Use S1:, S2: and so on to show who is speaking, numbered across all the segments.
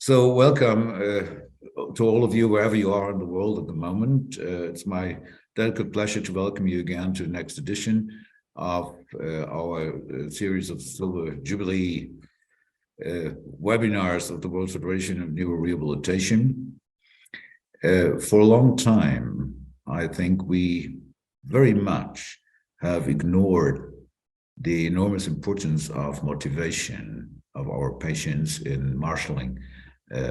S1: So welcome to all of you, wherever you are in the world at the moment. It's my delicate pleasure to welcome you again to the next edition of our series of Silver Jubilee webinars of the World Federation of Neurorehabilitation. For a long time, I think we very much have ignored the enormous importance of motivation of our patients in marshalling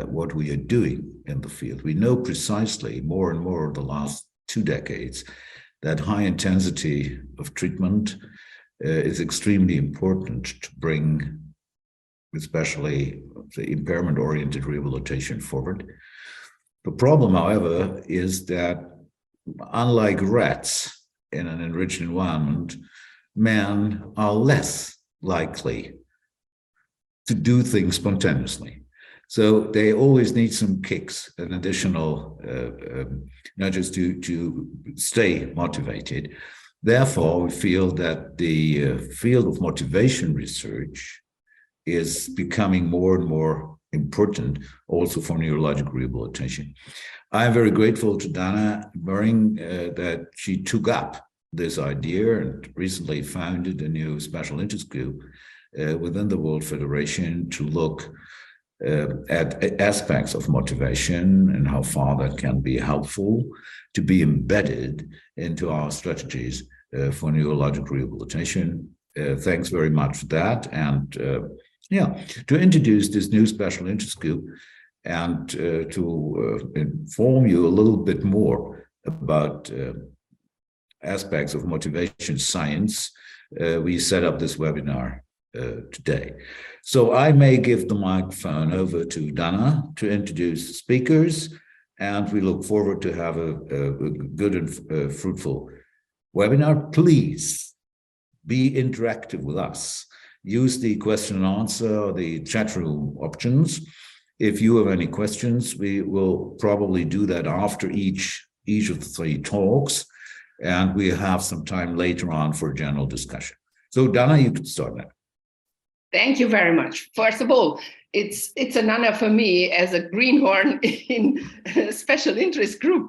S1: what we are doing in the field. We know precisely more and more the last 2 decades that high intensity of treatment is extremely important to bring especially the impairment-oriented rehabilitation forward. The problem, however, is that unlike rats in an enriched environment, men are less likely to do things spontaneously. So they always need some kicks and additional nudges to stay motivated. Therefore, we feel that the field of motivation research is becoming more and more important also for neurologic rehabilitation. I'm very grateful to Dana Murring that she took up this idea and recently founded a new special interest group within the World Federation to look at aspects of motivation and how far that can be helpful to be embedded into our strategies for neurologic rehabilitation. Thanks very much for that. And to introduce this new special interest group and to inform you a little bit more about aspects of motivation science, we set up this webinar today. So I may give the microphone over to Dana to introduce the speakers, and we look forward to have a good and fruitful webinar. Please be interactive with us. Use the question and answer or the chat room options. If you have any questions, we will probably do that after each of the 3 talks, and we have some time later on for general discussion. So Dana, you can start now.
S2: Thank you very much. First of all, it's an honor for me as a greenhorn in a special interest group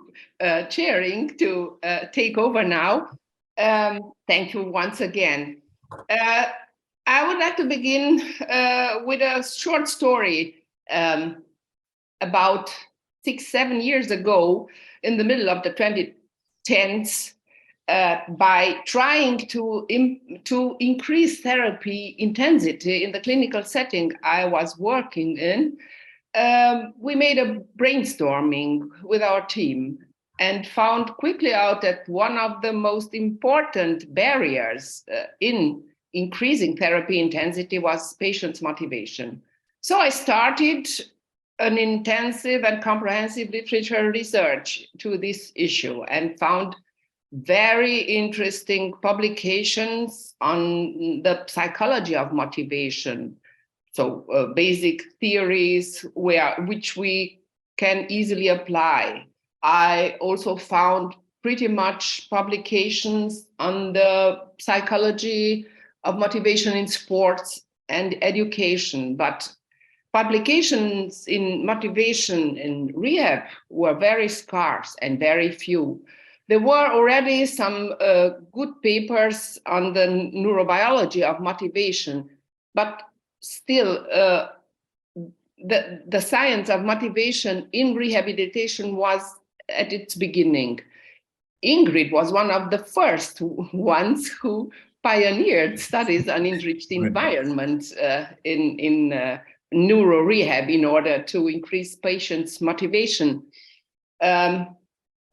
S2: chairing to take over now. Thank you once again. I would like to begin with a short story about 6-7 years ago, in the middle of the 2010s, by trying to increase therapy intensity in the clinical setting I was working in, we made a brainstorming with our team and found quickly out that one of the most important barriers in increasing therapy intensity was patients' motivation. So I started an intensive and comprehensive literature research to this issue and found very interesting publications on the psychology of motivation. So basic theories which we can easily apply. I also found pretty much publications on the psychology of motivation in sports and education, but publications in motivation in rehab were very scarce and very few. There were already some good papers on the neurobiology of motivation, but still the science of motivation in rehabilitation was at its beginning. Ingrid was one of the first ones who pioneered studies on enriched environment in neurorehab in order to increase patients' motivation.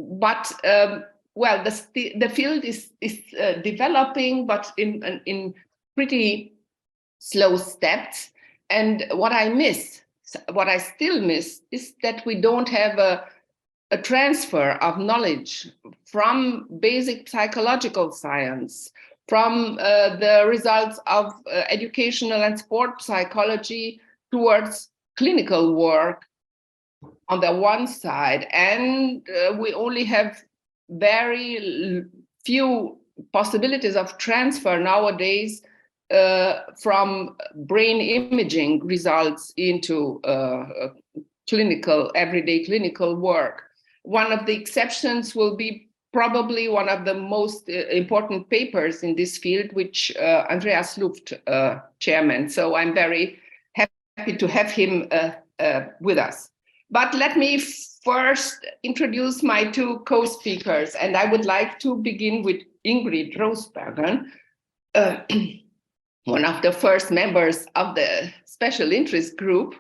S2: But the field is developing, but in pretty slow steps. And what I still miss, is that we don't have a transfer of knowledge from basic psychological science, from the results of educational and sport psychology towards clinical work on the one side, and we only have very few possibilities of transfer nowadays from brain imaging results into everyday clinical work. One of the exceptions will be probably one of the most important papers in this field, which Andreas Luft, chairman. So I'm very happy to have him with us. But let me first introduce my two co-speakers, and I would like to begin with Ingrid Rosbergen, one of the first members of the special interest group.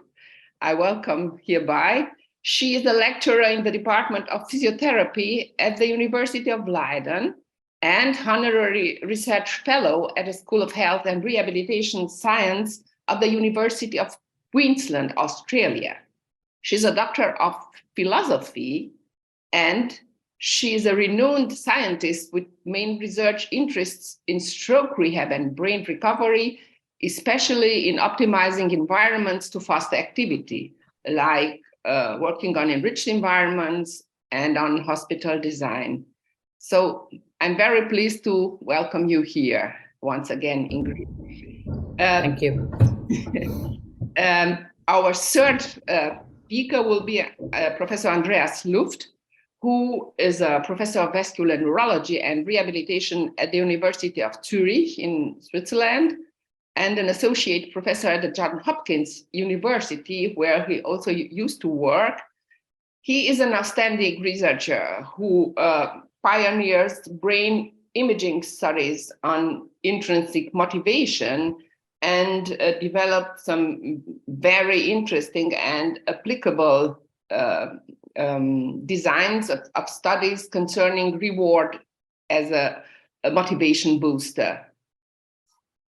S2: I welcome hereby. She is a lecturer in the Department of Physiotherapy at the University of Leiden and honorary research fellow at the School of Health and Rehabilitation Science of the University of Queensland, Australia. She's a doctor of philosophy, and she is a renowned scientist with main research interests in stroke rehab and brain recovery, especially in optimizing environments to foster activity, like working on enriched environments and on hospital design. So I'm very pleased to welcome you here once again, Ingrid.
S3: Thank you.
S2: Our third speaker will be Professor Andreas Luft, who is a professor of vascular neurology and rehabilitation at the University of Zurich in Switzerland, and an associate professor at the Johns Hopkins University, where he also used to work. He is an outstanding researcher who pioneers brain imaging studies on intrinsic motivation and developed some very interesting and applicable designs of studies concerning reward as a motivation booster.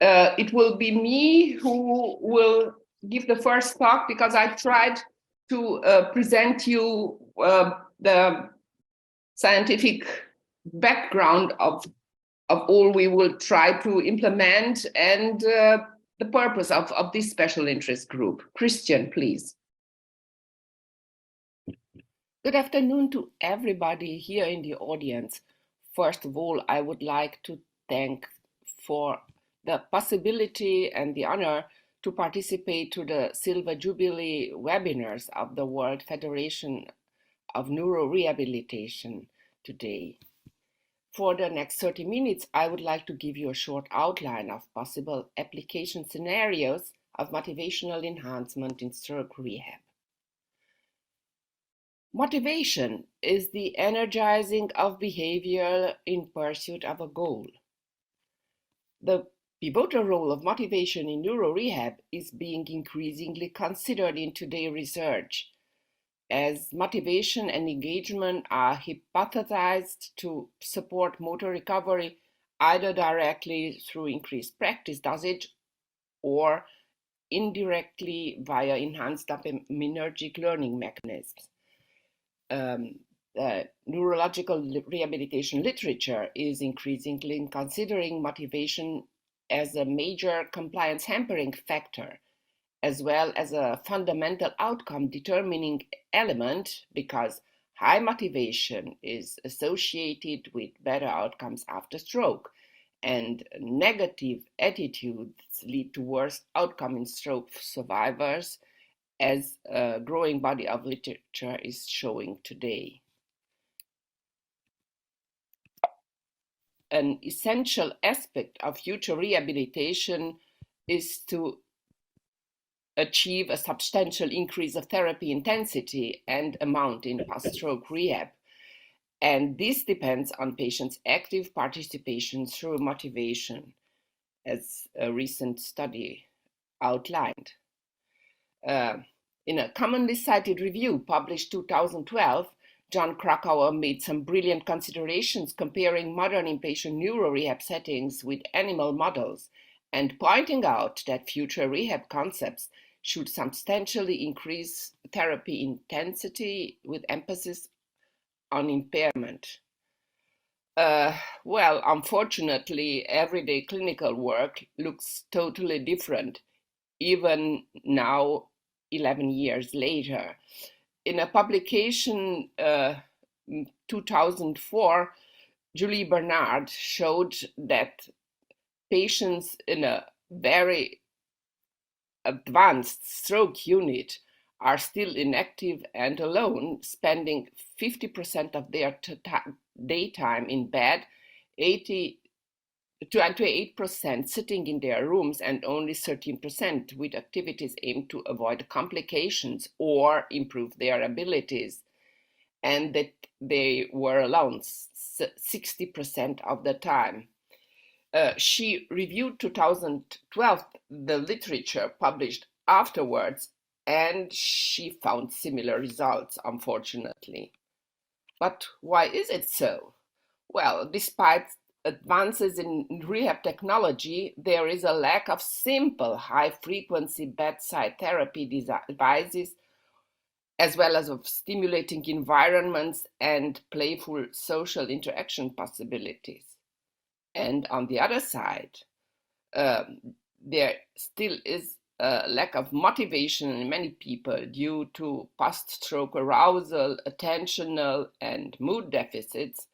S2: It will be me who will give the first talk, because I tried to present you the scientific background of all we will try to implement and the purpose of this special interest group. Christian, please.
S3: Good afternoon to everybody here in the audience. First of all, I would like to thank for the possibility and the honor to participate to the Silver Jubilee webinars of the World Federation of Neurorehabilitation today. For the next 30 minutes, I would like to give you a short outline of possible application scenarios of motivational enhancement in stroke rehab. Motivation is the energizing of behavior in pursuit of a goal. The pivotal role of motivation in neurorehab is being increasingly considered in today's research, as motivation and engagement are hypothesized to support motor recovery either directly through increased practice dosage or indirectly via enhanced dopaminergic learning mechanisms. The neurological rehabilitation literature is increasingly considering motivation as a major compliance hampering factor, as well as a fundamental outcome determining element, because high motivation is associated with better outcomes after stroke, and negative attitudes lead to worse outcome in stroke survivors, as a growing body of literature is showing today. An essential aspect of future rehabilitation is to achieve a substantial increase of therapy intensity and amount in post-stroke rehab. And this depends on patients' active participation through motivation, as a recent study outlined. In a commonly cited review published 2012, John Krakauer made some brilliant considerations comparing modern inpatient neurorehab settings with animal models and pointing out that future rehab concepts should substantially increase therapy intensity with emphasis on impairment. Well, unfortunately, everyday clinical work looks totally different, even now, 11 years later. In a publication 2004, Julie Bernard showed that patients in a very advanced stroke unit are still inactive and alone, spending 50% of their daytime in bed, 28% sitting in their rooms, and only 13% with activities aimed to avoid complications or improve their abilities, and that they were alone 60% of the time. She reviewed 2012 the literature published afterwards, and she found similar results, unfortunately. But why is it so? Well, despite advances in rehab technology, there is a lack of simple high-frequency bedside therapy devices, as well as of stimulating environments and playful social interaction possibilities. And on the other side, there still is a lack of motivation in many people due to post-stroke arousal, attentional, and mood deficits,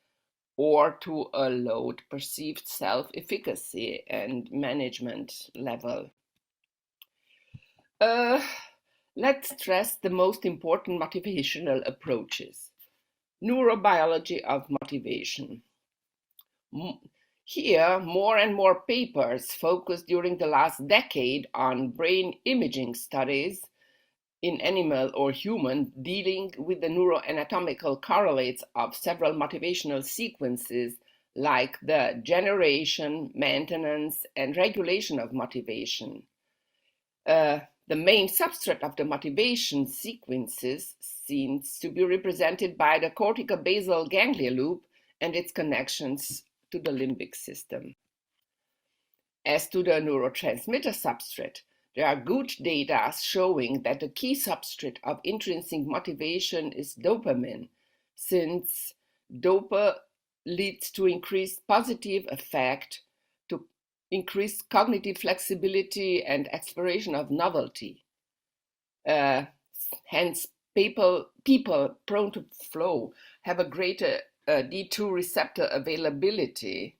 S3: or to a low perceived self-efficacy and management level. Let's stress the most important motivational approaches. Neurobiology of motivation. Here, more and more papers focused during the last decade on brain imaging studies in animal or human, dealing with the neuroanatomical correlates of several motivational sequences like the generation, maintenance, and regulation of motivation. The main substrate of the motivation sequences seems to be represented by the corticobasal ganglia loop and its connections to the limbic system. As to the neurotransmitter substrate, there are good data showing that the key substrate of intrinsic motivation is dopamine, since dopa leads to increased positive affect, to increased cognitive flexibility and exploration of novelty. Hence, people prone to flow have a greater D2 receptor availability.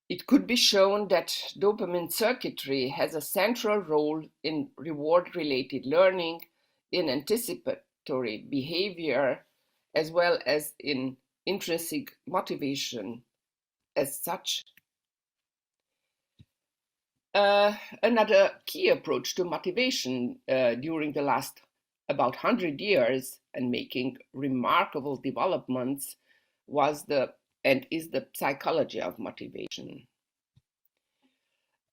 S3: It could be shown that dopamine circuitry has a central role in reward-related learning, in anticipatory behavior, as well as in intrinsic motivation as such. Another key approach to motivation during the last about 100 years and making remarkable developments was is the psychology of motivation.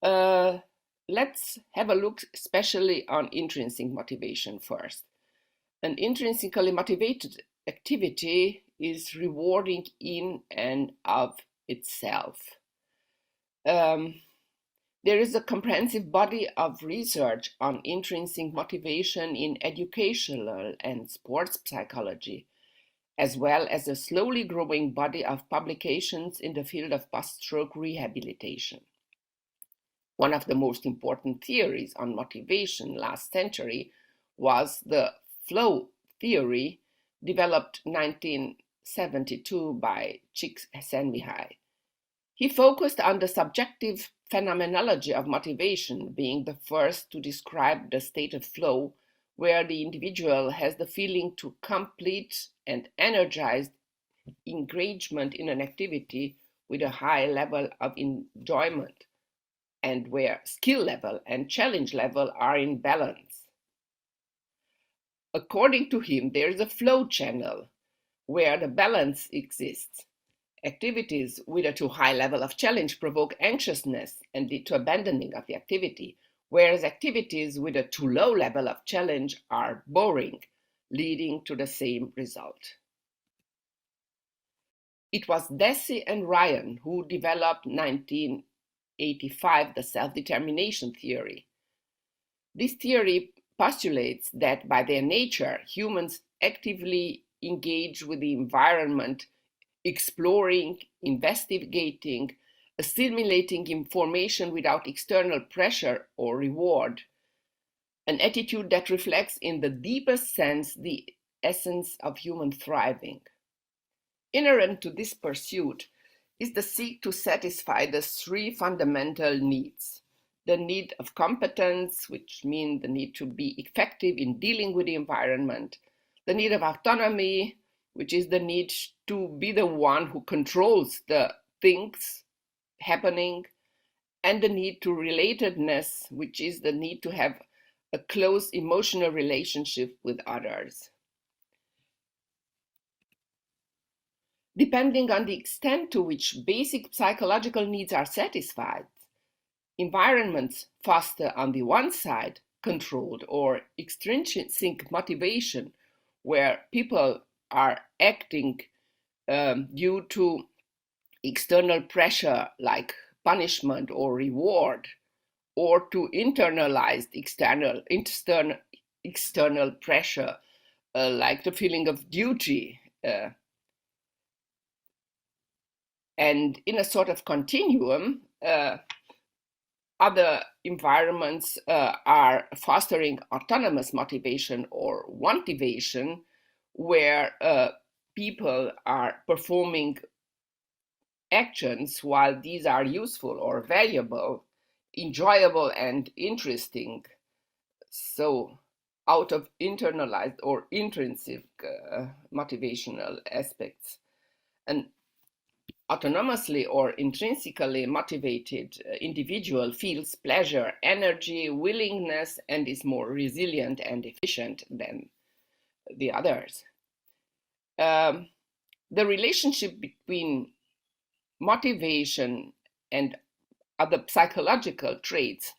S3: Let's have a look especially on intrinsic motivation first. An intrinsically motivated activity is rewarding in and of itself. There is a comprehensive body of research on intrinsic motivation in educational and sports psychology, as well as a slowly growing body of publications in the field of post-stroke rehabilitation. One of the most important theories on motivation last century was the flow theory, developed in 1972 by Csikszentmihalyi. He focused on the subjective phenomenology of motivation, being the first to describe the state of flow where the individual has the feeling to complete and energized engagement in an activity with a high level of enjoyment, and where skill level and challenge level are in balance. According to him, there is a flow channel where the balance exists. Activities with a too high level of challenge provoke anxiousness and lead to abandoning of the activity, whereas activities with a too low level of challenge are boring, leading to the same result. It was Deci and Ryan who developed 1985 the self-determination theory. This theory postulates that by their nature, humans actively engage with the environment, exploring, investigating, assimilating information without external pressure or reward, an attitude that reflects in the deepest sense the essence of human thriving. Inherent to this pursuit is the seek to satisfy the three fundamental needs: the need of competence, which means the need to be effective in dealing with the environment, the need of autonomy, which is the need to be the one who controls the things happening, and the need to relatedness, which is the need to have a close emotional relationship with others. Depending on the extent to which basic psychological needs are satisfied, environments foster, on the one side, controlled or extrinsic motivation, where people are acting due to external pressure like punishment or reward, or to internalized external pressure like the feeling of duty. And in a sort of continuum, other environments are fostering autonomous motivation or wantivation, where people are performing actions while these are useful or valuable, enjoyable and interesting. So out of internalized or intrinsic motivational aspects. And autonomously or intrinsically motivated individual feels pleasure, energy, willingness, and is more resilient and efficient than the others. The relationship between motivation and other psychological traits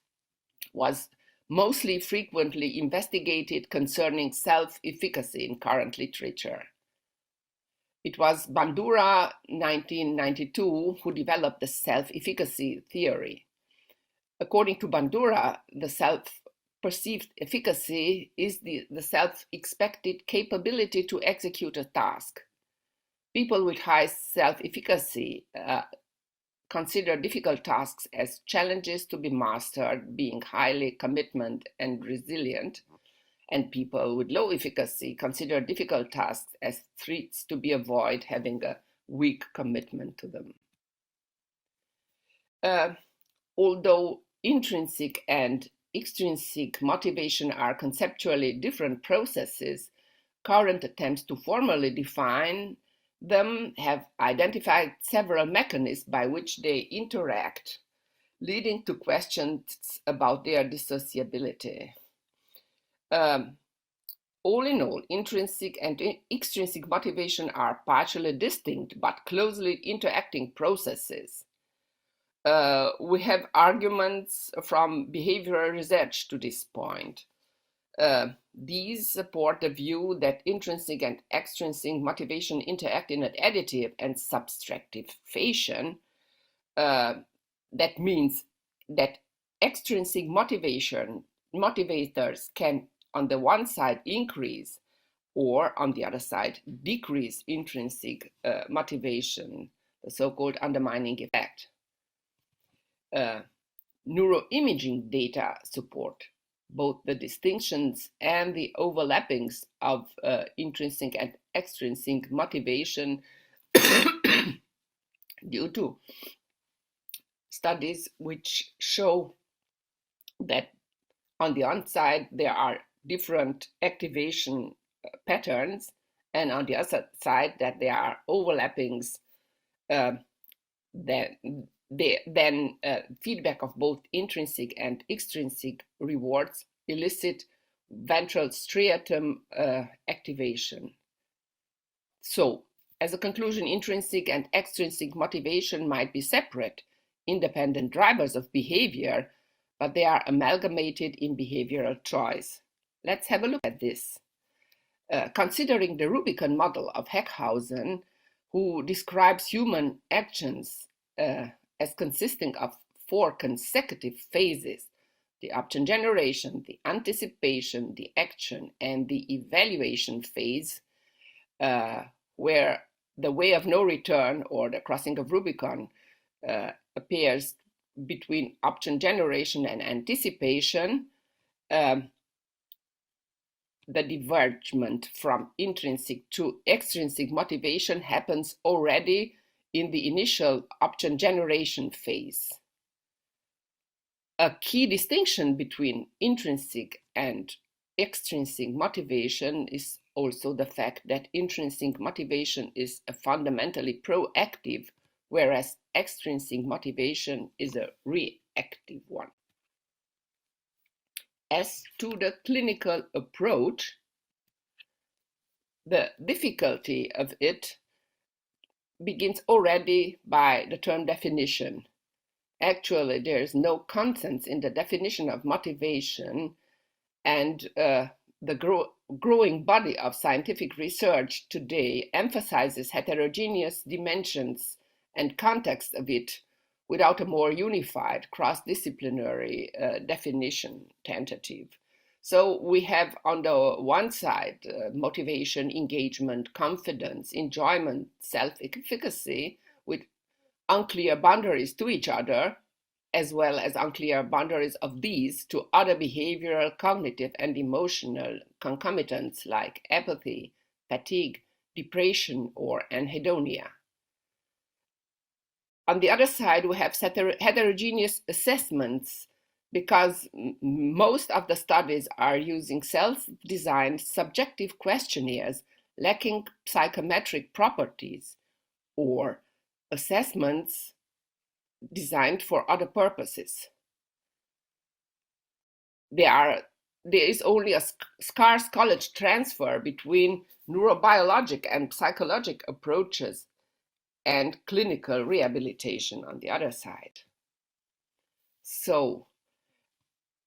S3: was mostly frequently investigated concerning self-efficacy in current literature. It was Bandura, 1992, who developed the self-efficacy theory. According to Bandura, the self-perceived efficacy is the self-expected capability to execute a task. People with high self-efficacy consider difficult tasks as challenges to be mastered, being highly commitment and resilient. And people with low efficacy consider difficult tasks as threats to be avoided, having a weak commitment to them. Although intrinsic and extrinsic motivation are conceptually different processes, current attempts to formally define them have identified several mechanisms by which they interact, leading to questions about their dissociability. All in all, intrinsic and extrinsic motivation are partially distinct but closely interacting processes. We have arguments from behavioral research to this point. These support the view that intrinsic and extrinsic motivation interact in an additive and subtractive fashion. That means that extrinsic motivators can, on the one side, increase, or on the other side, decrease intrinsic motivation, the so-called undermining effect. Neuroimaging data support both the distinctions and the overlappings of intrinsic and extrinsic motivation due to studies which show that on the one side there are different activation patterns, and on the other side that there are overlappings, then feedback of both intrinsic and extrinsic rewards elicit ventral striatum activation. So, as a conclusion, intrinsic and extrinsic motivation might be separate, independent drivers of behavior, but they are amalgamated in behavioral choice. Let's have a look at this. Considering the Rubicon model of Heckhausen, who describes human actions as consisting of 4 consecutive phases: the option generation, the anticipation, the action, and the evaluation phase, where the way of no return, or the crossing of Rubicon, appears between option generation and anticipation. The divergence from intrinsic to extrinsic motivation happens already in the initial option generation phase. A key distinction between intrinsic and extrinsic motivation is also the fact that intrinsic motivation is a fundamentally proactive, whereas extrinsic motivation is a reactive one. As to the clinical approach, the difficulty of it begins already by the term definition. Actually, there is no consensus in the definition of motivation, and the growing body of scientific research today emphasizes heterogeneous dimensions and context of it without a more unified cross-disciplinary definition tentative. So we have on the one side motivation, engagement, confidence, enjoyment, self-efficacy with unclear boundaries to each other, as well as unclear boundaries of these to other behavioral, cognitive, and emotional concomitants like apathy, fatigue, depression, or anhedonia. On the other side, we have heterogeneous assessments because most of the studies are using self-designed subjective questionnaires lacking psychometric properties or assessments designed for other purposes. There is only a scarce knowledge transfer between neurobiologic and psychologic approaches and clinical rehabilitation on the other side. So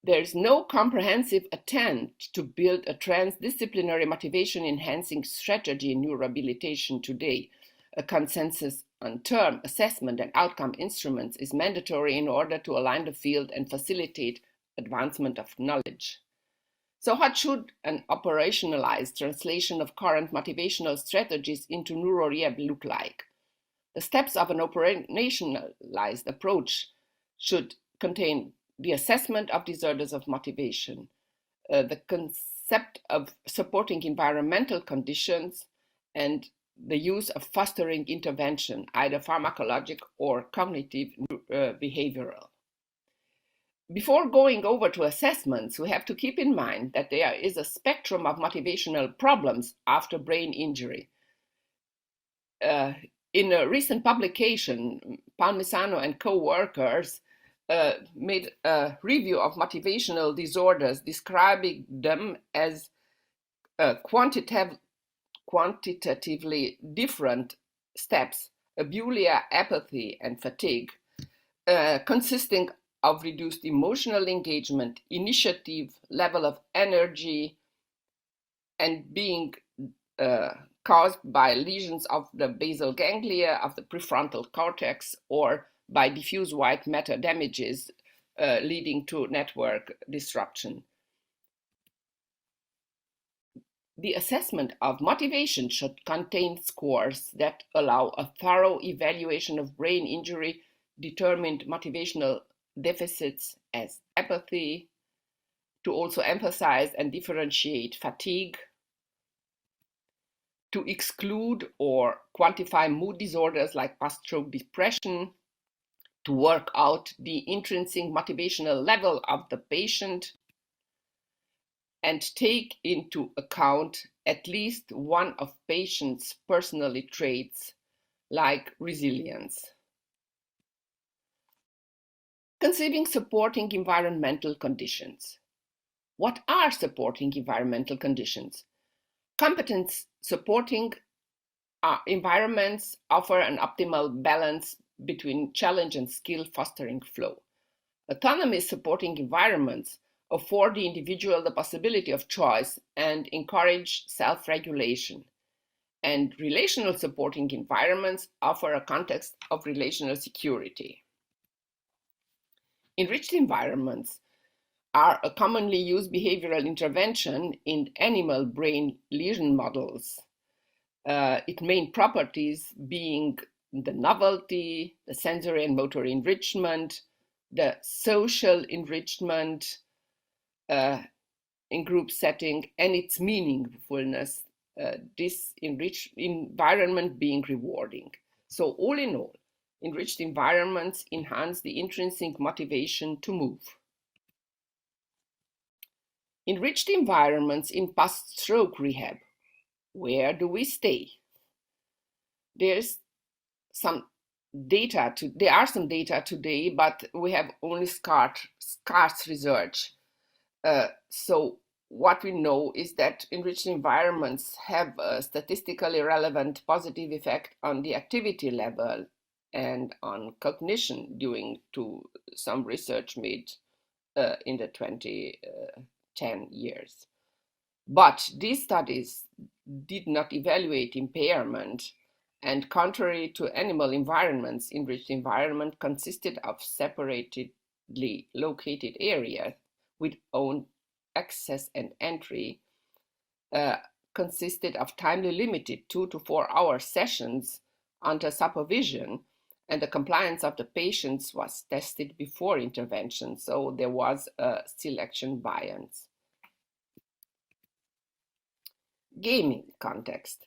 S3: there's no comprehensive attempt to build a transdisciplinary motivation enhancing strategy in neurorehabilitation today. A consensus on term, assessment, and outcome instruments is mandatory in order to align the field and facilitate advancement of knowledge. So what should an operationalized translation of current motivational strategies into neurorehab look like? The steps of an operationalized approach should contain the assessment of disorders of motivation, the concept of supporting environmental conditions, and the use of fostering intervention, either pharmacologic or cognitive behavioral. Before going over to assessments, we have to keep in mind that there is a spectrum of motivational problems after brain injury. In a recent publication, Palmisano and co-workers made a review of motivational disorders, describing them as quantitatively different steps: abulia, apathy, and fatigue, consisting of reduced emotional engagement, initiative, level of energy, and being caused by lesions of the basal ganglia of the prefrontal cortex or by diffuse white matter damages leading to network disruption. The assessment of motivation should contain scores that allow a thorough evaluation of brain injury determined motivational deficits as apathy, to also emphasize and differentiate fatigue, to exclude or quantify mood disorders like post-stroke depression, to work out the intrinsic motivational level of the patient, and take into account at least one of patient's personality traits like resilience. Conceiving supporting environmental conditions. What are supporting environmental conditions? Competent supporting environments offer an optimal balance between challenge and skill, fostering flow. Autonomous supporting environments afford the individual the possibility of choice and encourage self-regulation. And relational supporting environments offer a context of relational security. Enriched environments are a commonly used behavioral intervention in animal brain lesion models. Its main properties being the novelty, the sensory and motor enrichment, the social enrichment in group setting, and its meaningfulness, this enriched environment being rewarding. So all in all, enriched environments enhance the intrinsic motivation to move. Enriched environments in post-stroke rehab. Where do we stay? There's some there are some data today, but we have only scarce research. So what we know is that enriched environments have a statistically relevant positive effect on the activity level and on cognition due to some research made in the 2010 years. But these studies did not evaluate impairment, and contrary to animal environments, enriched environment consisted of separately located areas with own access and entry, consisted of timely limited 2 to 4 hour sessions under supervision, and the compliance of the patients was tested before intervention, so there was a selection bias. Gaming context.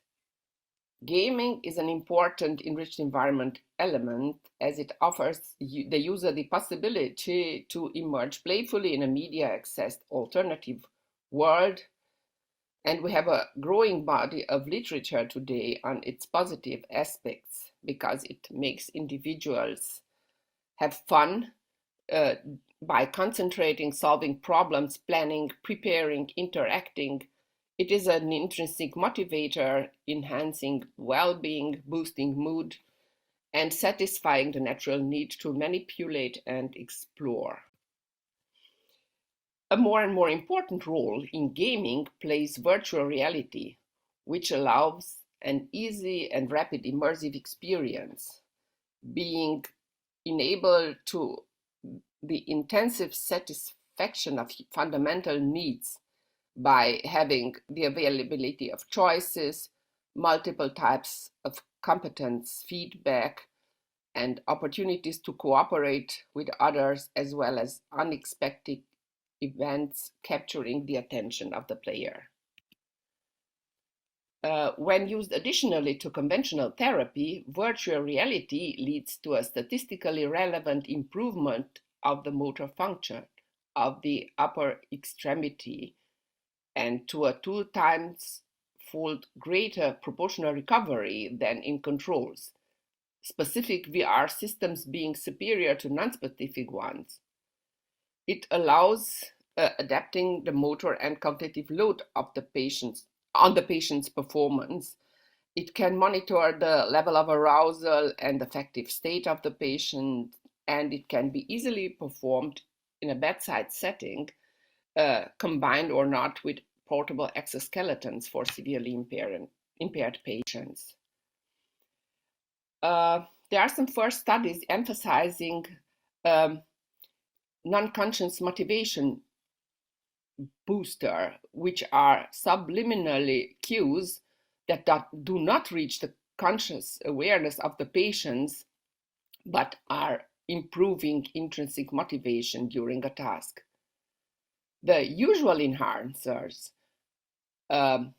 S3: Gaming is an important enriched environment element as it offers the user the possibility to emerge playfully in a media-accessed alternative world, and we have a growing body of literature today on its positive aspects because it makes individuals have fun by concentrating, solving problems, planning, preparing, interacting. It is an intrinsic motivator, enhancing well-being, boosting mood, and satisfying the natural need to manipulate and explore. A more and more important role in gaming plays virtual reality, which allows an easy and rapid immersive experience, being enabled to the intensive satisfaction of fundamental needs by having the availability of choices, multiple types of competence feedback, and opportunities to cooperate with others, as well as unexpected events capturing the attention of the player. When used additionally to conventional therapy, virtual reality leads to a statistically relevant improvement of the motor function of the upper extremity and to a 2 times fold greater proportional recovery than in controls, specific VR systems being superior to non-specific ones. It allows adapting the motor and cognitive load of the patient's performance. It can monitor the level of arousal and affective state of the patient, and it can be easily performed in a bedside setting, combined or not with portable exoskeletons for severely impaired patients. There are some first studies emphasizing non-conscious motivation booster, which are subliminally cues that do not reach the conscious awareness of the patients, but are improving intrinsic motivation during a task. The usual enhancers are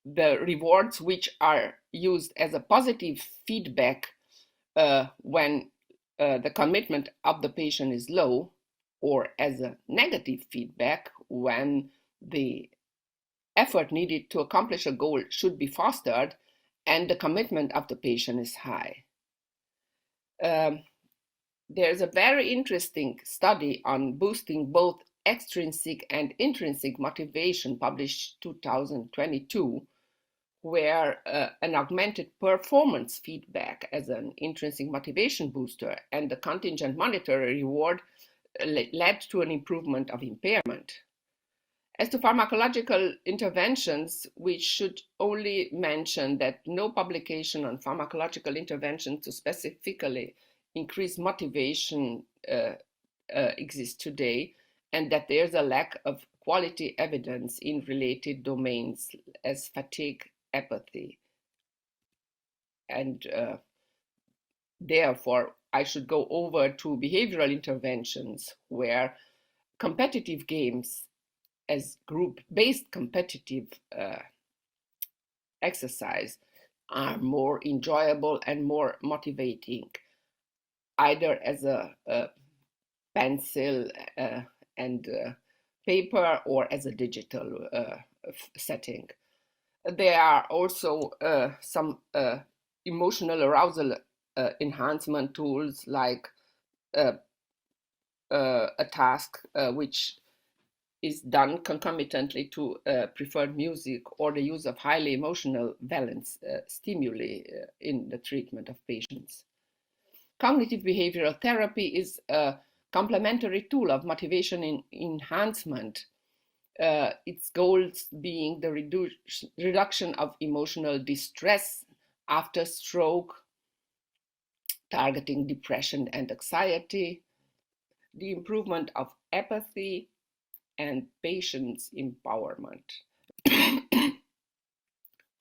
S3: the rewards which are used as a positive feedback when the commitment of the patient is low, or as a negative feedback when the effort needed to accomplish a goal should be fostered and the commitment of the patient is high. There's a very interesting study on boosting both extrinsic and intrinsic motivation published 2022, where an augmented performance feedback as an intrinsic motivation booster and the contingent monetary reward led to an improvement of impairment. As to pharmacological interventions, we should only mention that no publication on pharmacological interventions to specifically increase motivation exists today, and that there's a lack of quality evidence in related domains as fatigue, apathy. And therefore, I should go over to behavioral interventions where competitive games as group-based competitive exercise are more enjoyable and more motivating, either as a pencil and paper or as a digital setting. There are also some emotional arousal enhancement tools like a task which is done concomitantly to preferred music or the use of highly emotional valence stimuli in the treatment of patients. Cognitive behavioral therapy is a complementary tool of motivation enhancement, its goals being the reduction of emotional distress after stroke, targeting depression and anxiety, the improvement of empathy, and patients' empowerment.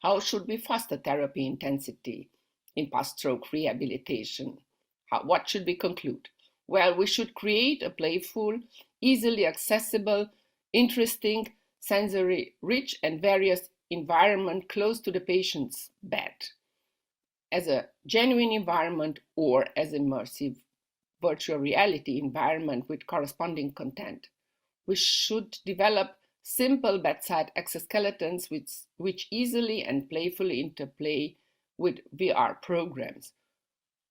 S3: How should we foster therapy intensity in post-stroke rehabilitation? What should we conclude? Well, we should create a playful, easily accessible, interesting, sensory-rich and various environment close to the patient's bed, as a genuine environment or as immersive virtual reality environment with corresponding content. We should develop simple bedside exoskeletons which easily and playfully interplay with VR programs.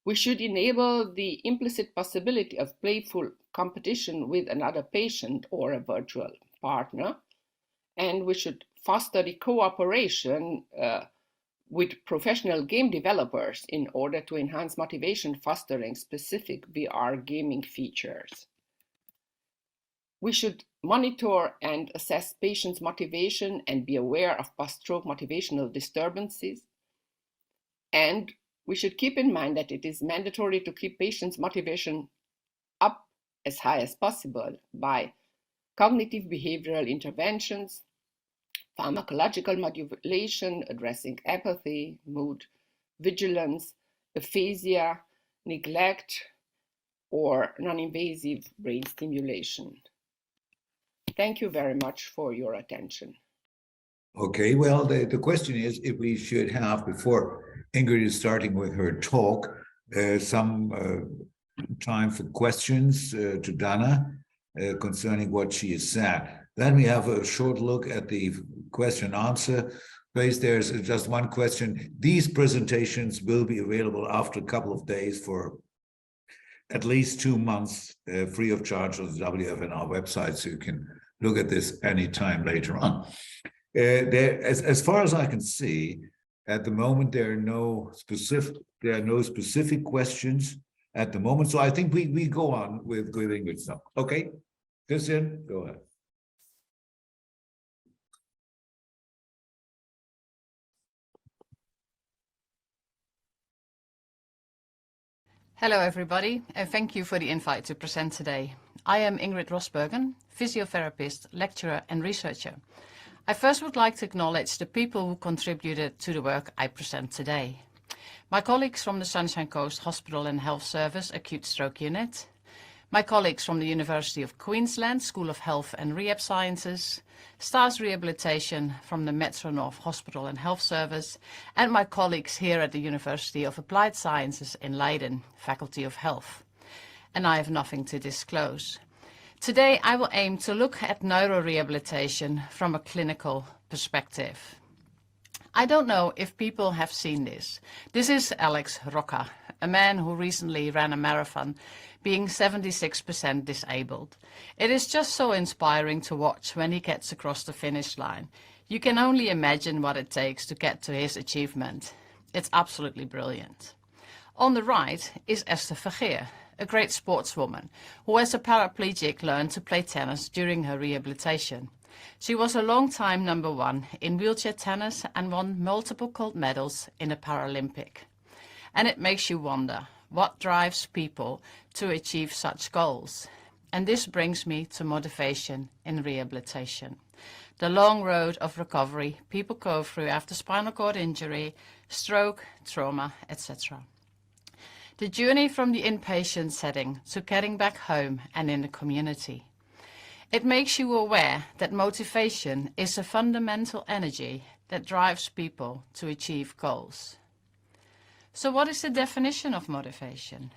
S3: We should enable the implicit possibility of playful competition with another patient or a virtual partner. And we should foster the cooperation with professional game developers in order to enhance motivation, fostering specific VR gaming features. We should monitor and assess patients' motivation and be aware of post-stroke motivational disturbances. And we should keep in mind that it is mandatory to keep patients' motivation up as high as possible by cognitive behavioral interventions, pharmacological modulation addressing apathy, mood, vigilance, aphasia, neglect, or non-invasive brain stimulation. Thank you very much for your attention.
S1: Okay, well, the question is if we should have, before Ingrid is starting with her talk, some time for questions to Dana concerning what she has said. Then we have a short look at the question answer phase. There's just one question. These presentations will be available after a couple of days for at least 2 months, free of charge on the WFNR website, so you can look at this anytime later on. As far as I can see, at the moment there are no specific questions at the moment. So I think we go on with Ingrid stuff. Okay, Christian, go ahead.
S4: Hello everybody, and thank you for the invite to present today. I am Ingrid Rosbergen, physiotherapist, lecturer and researcher. I first would like to acknowledge the people who contributed to the work I present today. My colleagues from the Sunshine Coast Hospital and Health Service Acute Stroke Unit, my colleagues from the University of Queensland School of Health and Rehab Sciences, STARS Rehabilitation from the Metro North Hospital and Health Service, and my colleagues here at the University of Applied Sciences in Leiden, Faculty of Health. And I have nothing to disclose. Today I will aim to look at neurorehabilitation from a clinical perspective. I don't know if people have seen this. This is Alex Rocca, a man who recently ran a marathon, being 76% disabled. It is just so inspiring to watch when he gets across the finish line. You can only imagine what it takes to get to his achievement. It's absolutely brilliant. On the right is Esther Vergeer, a great sportswoman who as a paraplegic learned to play tennis during her rehabilitation. She was a long-time #1 in wheelchair tennis and won multiple gold medals in the Paralympic. And it makes you wonder, what drives people to achieve such goals? And this brings me to motivation in rehabilitation. The long road of recovery people go through after spinal cord injury, stroke, trauma, etc. The journey from the inpatient setting to getting back home and in the community. It makes you aware that motivation is a fundamental energy that drives people to achieve goals. So what is the definition of motivation?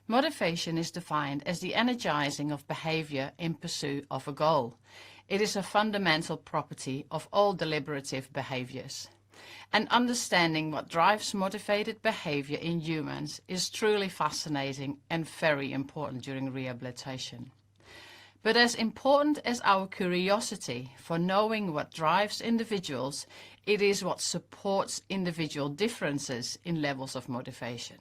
S4: Motivation is defined as the energizing of behavior in pursuit of a goal. It is a fundamental property of all deliberative behaviors. And understanding what drives motivated behavior in humans is truly fascinating and very important during rehabilitation. But as important as our curiosity for knowing what drives individuals, it is what supports individual differences in levels of motivation.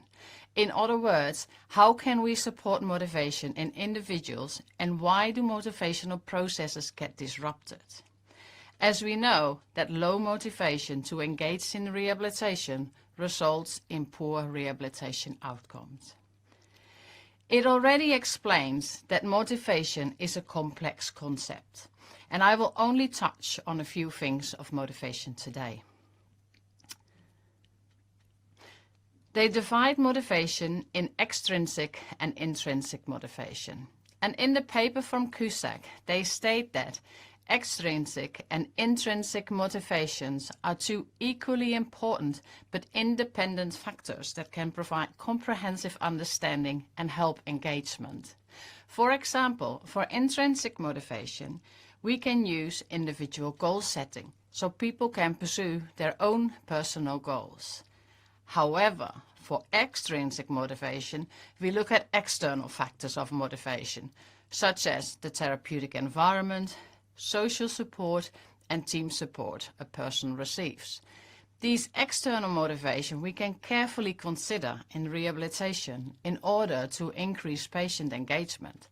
S4: In other words, how can we support motivation in individuals, and why do motivational processes get disrupted? As we know that low motivation to engage in rehabilitation results in poor rehabilitation outcomes. It already explains that motivation is a complex concept, and I will only touch on a few things of motivation today. They divide motivation in extrinsic and intrinsic motivation. And in the paper from Cusack, they state that extrinsic and intrinsic motivations are two equally important but independent factors that can provide comprehensive understanding and help engagement. For example, for intrinsic motivation, we can use individual goal setting so people can pursue their own personal goals. However, for extrinsic motivation, we look at external factors of motivation, such as the therapeutic environment, social support, and team support a person receives. These external motivation we can carefully consider in rehabilitation in order to increase patient engagement.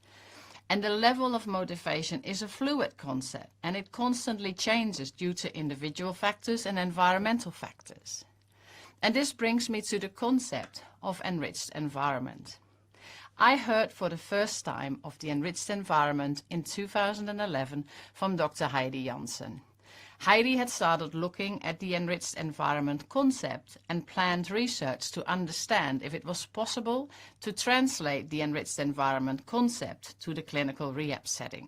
S4: And the level of motivation is a fluid concept, and it constantly changes due to individual factors and environmental factors. And this brings me to the concept of enriched environment. I heard for the first time of the enriched environment in 2011 from Dr. Heidi Jansen. Heidi had started looking at the enriched environment concept and planned research to understand if it was possible to translate the enriched environment concept to the clinical rehab setting.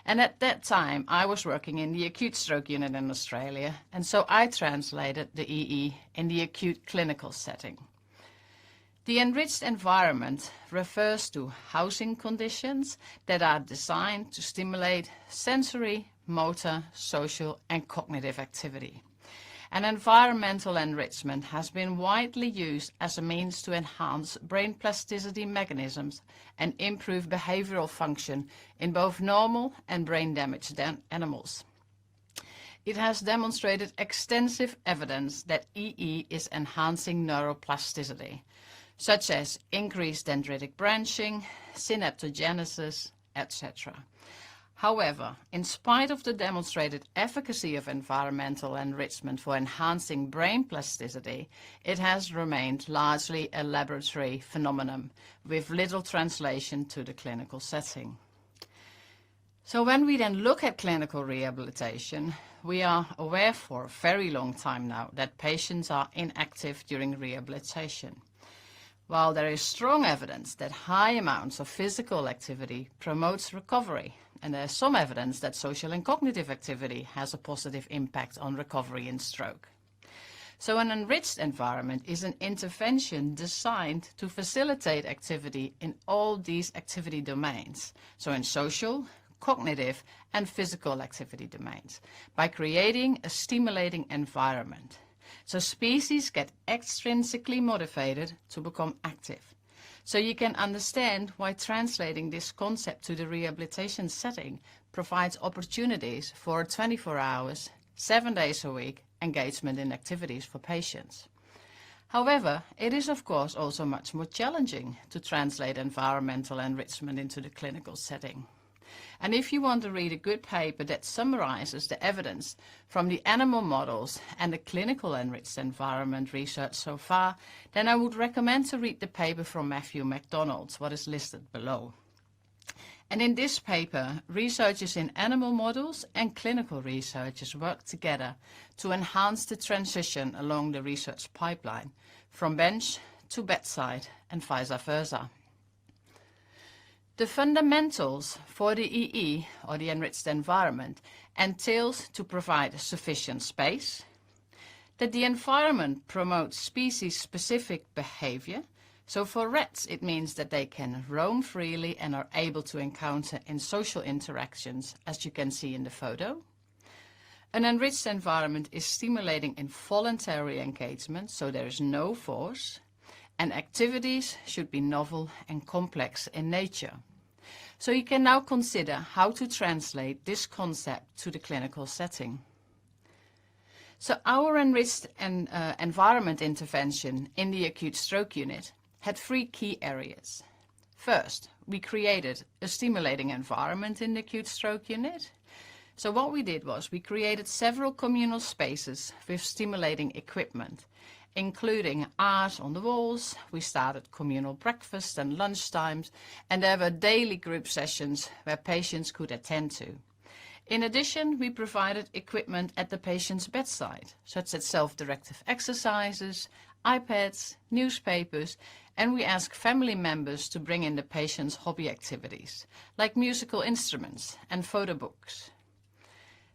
S4: And at that time, I was working in the acute stroke unit in Australia, and so I translated the EE in the acute clinical setting. The enriched environment refers to housing conditions that are designed to stimulate sensory, motor, social, and cognitive activity. And environmental enrichment has been widely used as a means to enhance brain plasticity mechanisms and improve behavioral function in both normal and brain-damaged animals. It has demonstrated extensive evidence that EE is enhancing neuroplasticity, such as increased dendritic branching, synaptogenesis, etc. However, in spite of the demonstrated efficacy of environmental enrichment for enhancing brain plasticity, it has remained largely a laboratory phenomenon with little translation to the clinical setting. So when we then look at clinical rehabilitation, we are aware for a very long time now that patients are inactive during rehabilitation. While there is strong evidence that high amounts of physical activity promotes recovery, and there is some evidence that social and cognitive activity has a positive impact on recovery in stroke. So an enriched environment is an intervention designed to facilitate activity in all these activity domains, so in social, cognitive, and physical activity domains, by creating a stimulating environment. So species get extrinsically motivated to become active. So you can understand why translating this concept to the rehabilitation setting provides opportunities for 24 hours, 7 days a week engagement in activities for patients. However, it is of course also much more challenging to translate environmental enrichment into the clinical setting. And if you want to read a good paper that summarizes the evidence from the animal models and the clinical enriched environment research so far, then I would recommend to read the paper from Matthew McDonald, what is listed below. And in this paper, researchers in animal models and clinical researchers work together to enhance the transition along the research pipeline from bench to bedside and vice versa. The fundamentals for the EE, or the enriched environment, entails to provide sufficient space, that the environment promotes species-specific behavior, So for rats, it means that they can roam freely and are able to encounter in social interactions, as you can see in the photo. An enriched environment is stimulating in voluntary engagement, so there is no force, and activities should be novel and complex in nature. So you can now consider how to translate this concept to the clinical setting. So our enriched environment intervention in the acute stroke unit had 3 key areas. First, we created a stimulating environment in the acute stroke unit. So what we did was we created several communal spaces with stimulating equipment, including art on the walls. We started communal breakfast and lunch times, and there were daily group sessions where patients could attend to. In addition, we provided equipment at the patient's bedside, such as self-directive exercises, iPads, newspapers, and we asked family members to bring in the patient's hobby activities, like musical instruments and photo books.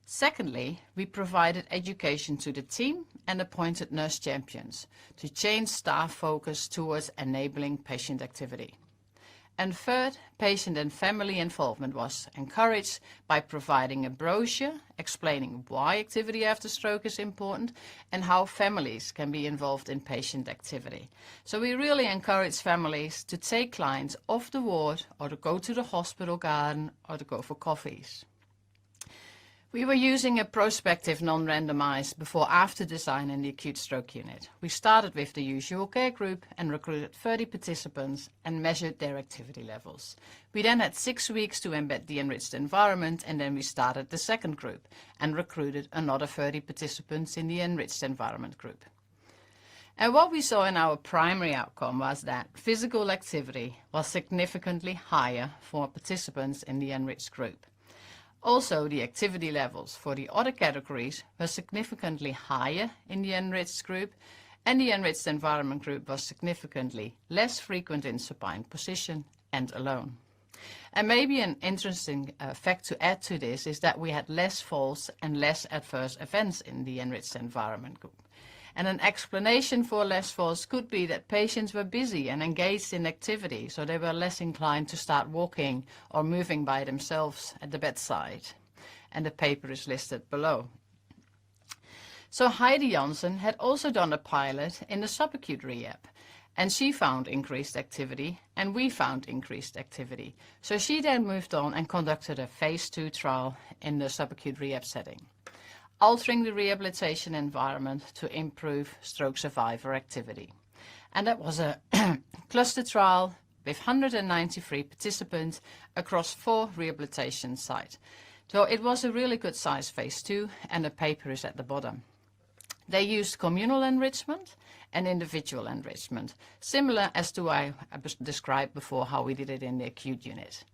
S4: Secondly, we provided education to the team and appointed nurse champions to change staff focus towards enabling patient activity. And third, patient and family involvement was encouraged by providing a brochure explaining why activity after stroke is important and how families can be involved in patient activity. So we really encourage families to take clients off the ward or to go to the hospital garden or to go for coffees. We were using a prospective non-randomized before-after design in the acute stroke unit. We started with the usual care group and recruited 30 participants and measured their activity levels. We then had 6 weeks to embed the enriched environment, and then we started the second group and recruited another 30 participants in the enriched environment group. And what we saw in our primary outcome was that physical activity was significantly higher for participants in the enriched group. Also, the activity levels for the other categories were significantly higher in the enriched group, and the enriched environment group was significantly less frequent in supine position and alone. And maybe an interesting fact to add to this is that we had less falls and less adverse events in the enriched environment group. And an explanation for less falls could be that patients were busy and engaged in activity, so they were less inclined to start walking or moving by themselves at the bedside. And the paper is listed below. So Heidi Janssen had also done a pilot in the subacute rehab, and she found increased activity, and we found increased activity. So she then moved on and conducted a phase 2 trial in the subacute rehab setting, altering the rehabilitation environment to improve stroke survivor activity. And that was a cluster trial with 193 participants across 4 rehabilitation sites. So it was a really good size phase 2, and the paper is at the bottom. They used communal enrichment and individual enrichment, similar as to I described before how we did it in the acute unit.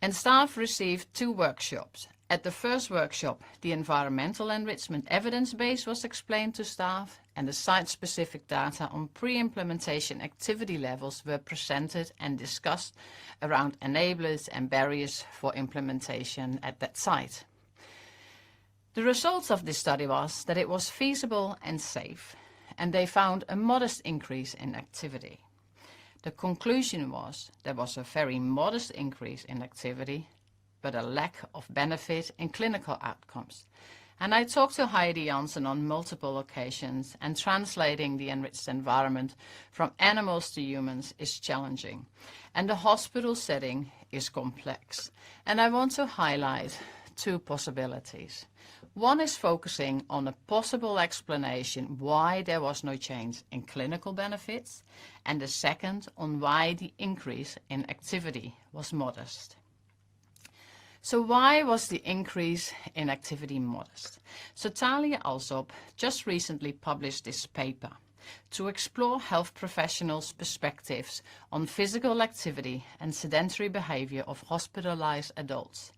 S4: And staff received 2 workshops. At the first workshop, the environmental enrichment evidence base was explained to staff, and the site-specific data on pre-implementation activity levels were presented and discussed around enablers and barriers for implementation at that site. The results of this study was that it was feasible and safe, and they found a modest increase in activity. The conclusion was there was a very modest increase in activity, but a lack of benefit in clinical outcomes. And I talked to Heidi Janssen on multiple occasions, and translating the enriched environment from animals to humans is challenging, and the hospital setting is complex. And I want to highlight 2 possibilities. One is focusing on a possible explanation why there was no change in clinical benefits, and the second on why the increase in activity was modest. So why was the increase in activity modest? So Talia Alsop just recently published this paper to explore health professionals' perspectives on physical activity and sedentary behavior of hospitalized adults.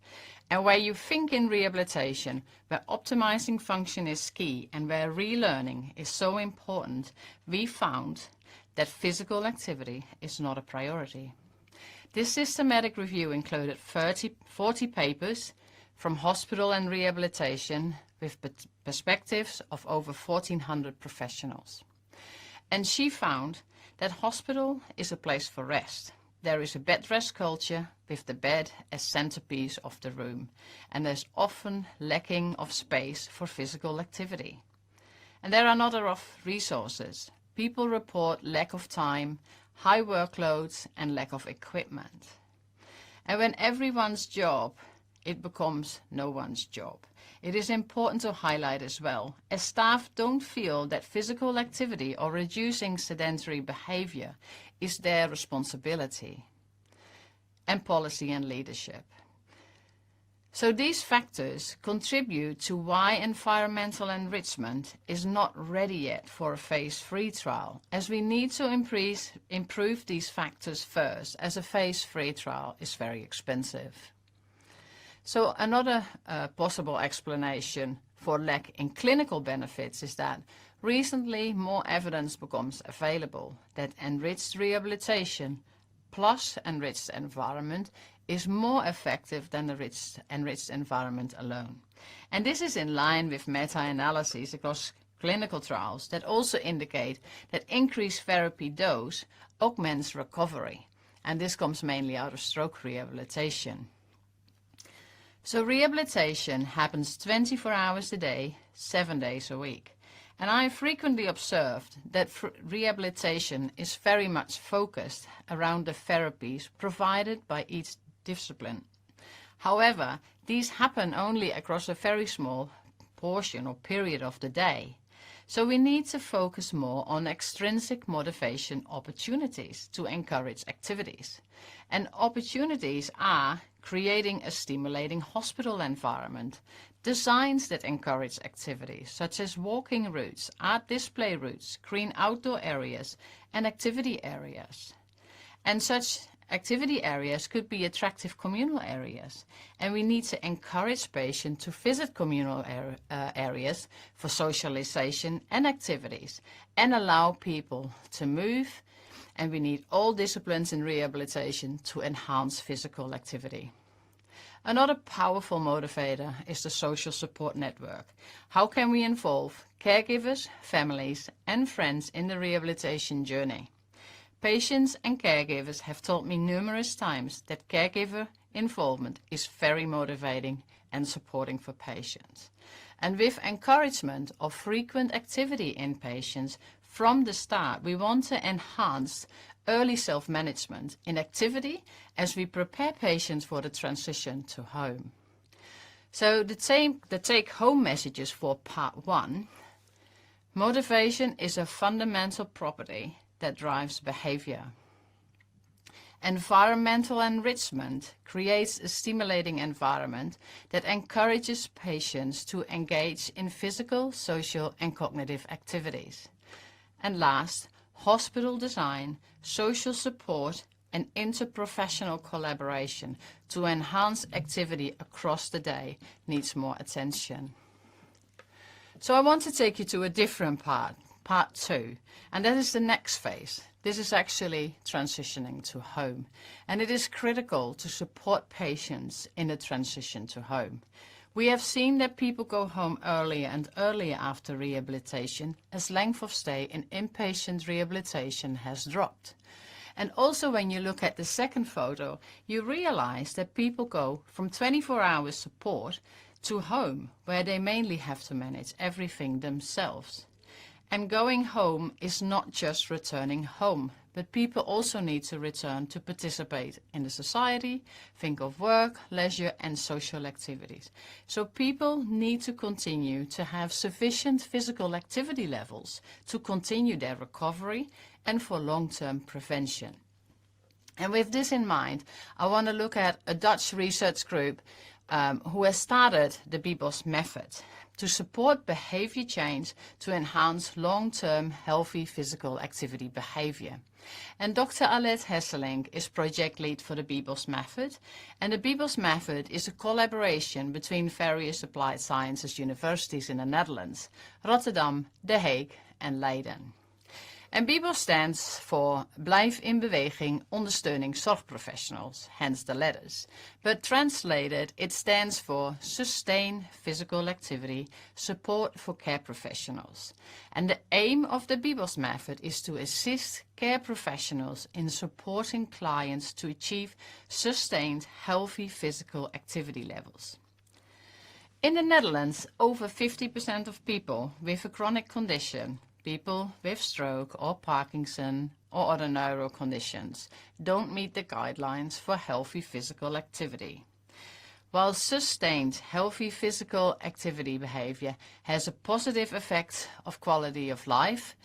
S4: And where you think in rehabilitation, where optimizing function is key and where relearning is so important, we found that physical activity is not a priority. This systematic review included 40 papers from hospital and rehabilitation with perspectives of over 1,400 professionals. And she found that hospital is a place for rest. There is a bed rest culture with the bed as centerpiece of the room, and there's often lacking of space for physical activity. And there are not enough resources. People report lack of time, high workloads, and lack of equipment. And when everyone's job, it becomes no one's job. It is important to highlight as well, as staff don't feel that physical activity or reducing sedentary behavior is their responsibility, and policy and leadership. So these factors contribute to why environmental enrichment is not ready yet for a phase 3 trial, as we need to improve these factors first, as a phase 3 trial is very expensive. So another possible explanation for lack in clinical benefits is that recently more evidence becomes available that enriched rehabilitation plus enriched environment is more effective than the enriched environment alone. And this is in line with meta-analyses across clinical trials that also indicate that increased therapy dose augments recovery. And this comes mainly out of stroke rehabilitation. So rehabilitation happens 24 hours a day, 7 days a week. And I have frequently observed that rehabilitation is very much focused around the therapies provided by each discipline. However, these happen only across a very small portion or period of the day. So we need to focus more on extrinsic motivation opportunities to encourage activities. And opportunities are creating a stimulating hospital environment, designs that encourage activities such as walking routes, art display routes, green outdoor areas, and activity areas. And such activity areas could be attractive communal areas, and we need to encourage patients to visit communal areas for socialization and activities and allow people to move, and we need all disciplines in rehabilitation to enhance physical activity. Another powerful motivator is the social support network. How can we involve caregivers, families, and friends in the rehabilitation journey? Patients and caregivers have told me numerous times that caregiver involvement is very motivating and supporting for patients. And with encouragement of frequent activity in patients from the start, we want to enhance early self-management in activity as we prepare patients for the transition to home. So the take-home messages for part 1. Motivation is a fundamental property that drives behavior. Environmental enrichment creates a stimulating environment that encourages patients to engage in physical, social, and cognitive activities. And last, hospital design, social support, and interprofessional collaboration to enhance activity across the day needs more attention. So I want to take you to a different part 2, and that is the next phase. This is actually transitioning to home, and it is critical to support patients in the transition to home. We have seen that people go home earlier and earlier after rehabilitation as length of stay in inpatient rehabilitation has dropped. And also when you look at the second photo, you realize that people go from 24 hours support to home, where they mainly have to manage everything themselves. And going home is not just returning home, but people also need to return to participate in the society, think of work, leisure, and social activities. So people need to continue to have sufficient physical activity levels to continue their recovery and for long-term prevention. And with this in mind, I want to look at a Dutch research group who has started the BBOS method to support behavior change to enhance long-term healthy physical activity behavior. And Dr. Alet Hesselink is project lead for the BBOS method. And the BBOS method is a collaboration between various applied sciences universities in the Netherlands, Rotterdam, The Hague, and Leiden. And BIBOS stands for Blijf in Beweging Ondersteuning Zorgprofessionals, hence the letters. But translated, it stands for Sustain Physical Activity Support for Care Professionals. And the aim of the BIBOS method is to assist care professionals in supporting clients to achieve sustained healthy physical activity levels. In the Netherlands, over 50% of people with a chronic condition, people with stroke or Parkinson or other neuro conditions, don't meet the guidelines for healthy physical activity. While sustained healthy physical activity behavior has a positive effect of quality of life,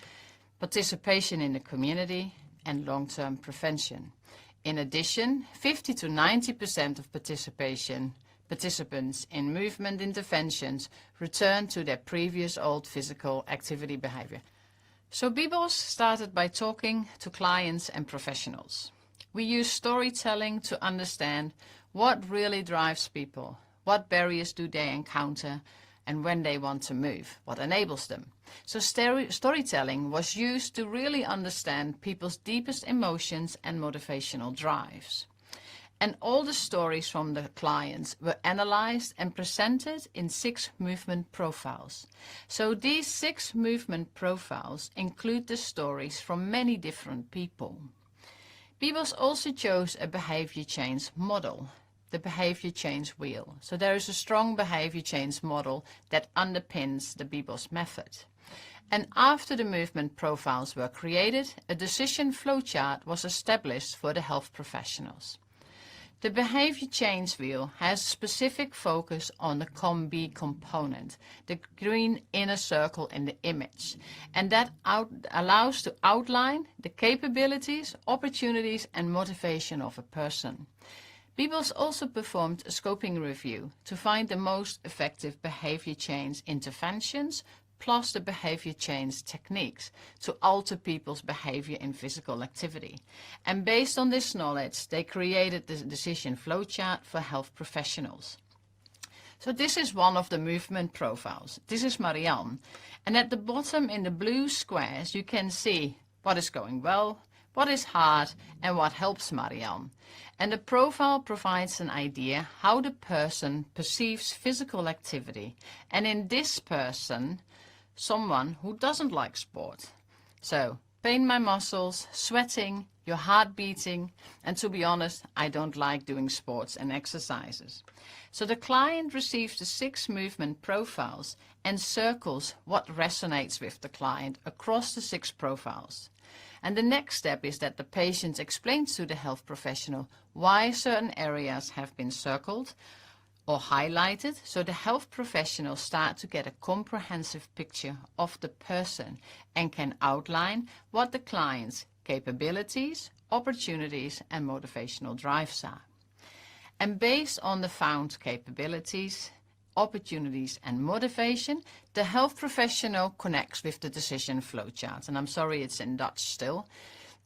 S4: participation in the community, and long-term prevention. In addition, 50 to 90% of participants in movement interventions return to their previous old physical activity behavior. So BIBOS started by talking to clients and professionals. We use storytelling to understand what really drives people, what barriers do they encounter, and when they want to move, what enables them. So storytelling was used to really understand people's deepest emotions and motivational drives. And all the stories from the clients were analyzed and presented in 6 movement profiles. So these 6 movement profiles include the stories from many different people. BIBOS also chose a behavior change model, the behavior change wheel. So there is a strong behavior change model that underpins the BIBOS method. And after the movement profiles were created, a decision flowchart was established for the health professionals. The behavior change wheel has specific focus on the COM-B component, the green inner circle in the image, and that allows to outline the capabilities, opportunities and motivation of a person. BIBOS also performed a scoping review to find the most effective behavior change interventions plus the behavior change techniques to alter people's behavior in physical activity. And based on this knowledge, they created the decision flowchart for health professionals. So this is one of the movement profiles. This is Marianne. And at the bottom in the blue squares, you can see what is going well, what is hard, and what helps Marianne. And the profile provides an idea how the person perceives physical activity. And in this person, someone who doesn't like sport. So, pain my muscles, sweating, your heart beating, and to be honest, I don't like doing sports and exercises. So the client receives the 6 movement profiles and circles what resonates with the client across the 6 profiles. And the next step is that the patient explains to the health professional why certain areas have been circled or highlighted, so the health professionals start to get a comprehensive picture of the person and can outline what the client's capabilities, opportunities and motivational drives are. And based on the found capabilities, opportunities and motivation, the health professional connects with the decision flowchart. And I'm sorry it's in Dutch still.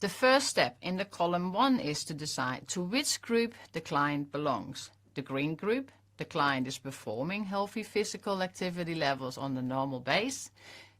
S4: The first step in the column 1 is to decide to which group the client belongs. The green group, the client is performing healthy physical activity levels on the normal base.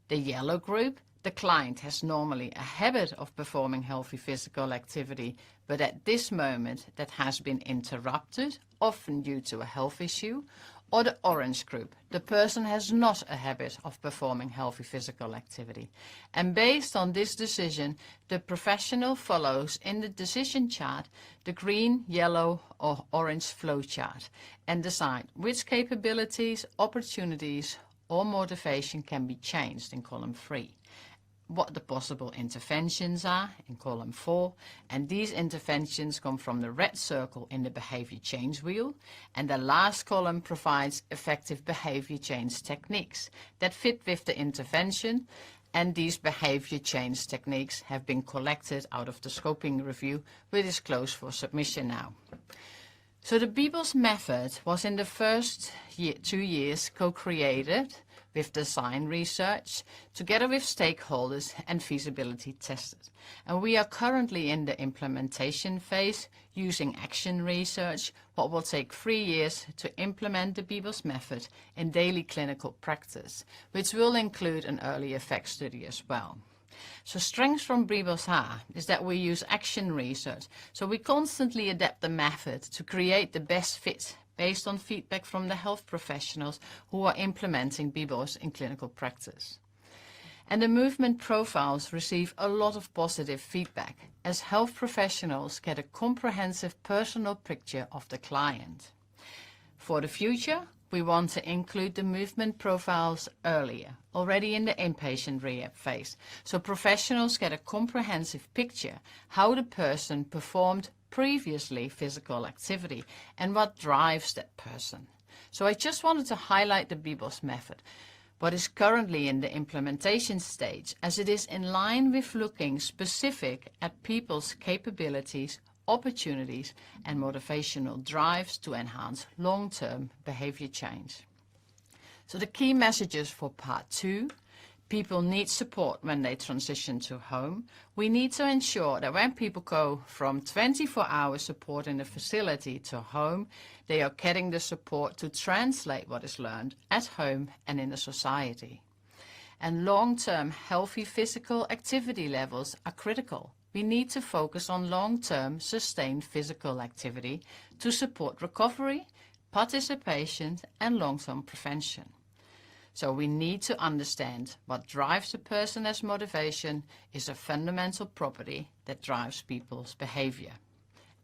S4: The yellow group, the client has normally a habit of performing healthy physical activity, but at this moment that has been interrupted, often due to a health issue. Or the orange group, the person has not a habit of performing healthy physical activity. And based on this decision, the professional follows in the decision chart the green, yellow or orange flow chart and decide which capabilities, opportunities or motivation can be changed in column 3. What the possible interventions are in column 4, and these interventions come from the red circle in the behavior change wheel, and the last column provides effective behavior change techniques that fit with the intervention, and these behavior change techniques have been collected out of the scoping review, which is closed for submission now. So the BIBOS method was in the first 2 years co-created with design research, together with stakeholders and feasibility tested. And we are currently in the implementation phase using action research, what will take 3 years to implement the BIBOS method in daily clinical practice, which will include an early effect study as well. So strengths from BBOS is that we use action research. So we constantly adapt the method to create the best fit based on feedback from the health professionals who are implementing BBOS in clinical practice. And the movement profiles receive a lot of positive feedback as health professionals get a comprehensive personal picture of the client. For the future, we want to include the movement profiles earlier, already in the inpatient rehab phase, so professionals get a comprehensive picture how the person performed previously physical activity and what drives that person. So I just wanted to highlight the BBOS method, what is currently in the implementation stage, as it is in line with looking specific at people's capabilities, opportunities and motivational drives to enhance long-term behavior change. So the key messages for part 2: people need support when they transition to home. We need to ensure that when people go from 24-hour support in the facility to home, they are getting the support to translate what is learned at home and in the society. And long-term healthy physical activity levels are critical. We need to focus on long-term sustained physical activity to support recovery, participation and long-term prevention. So we need to understand what drives a person as motivation is a fundamental property that drives people's behavior.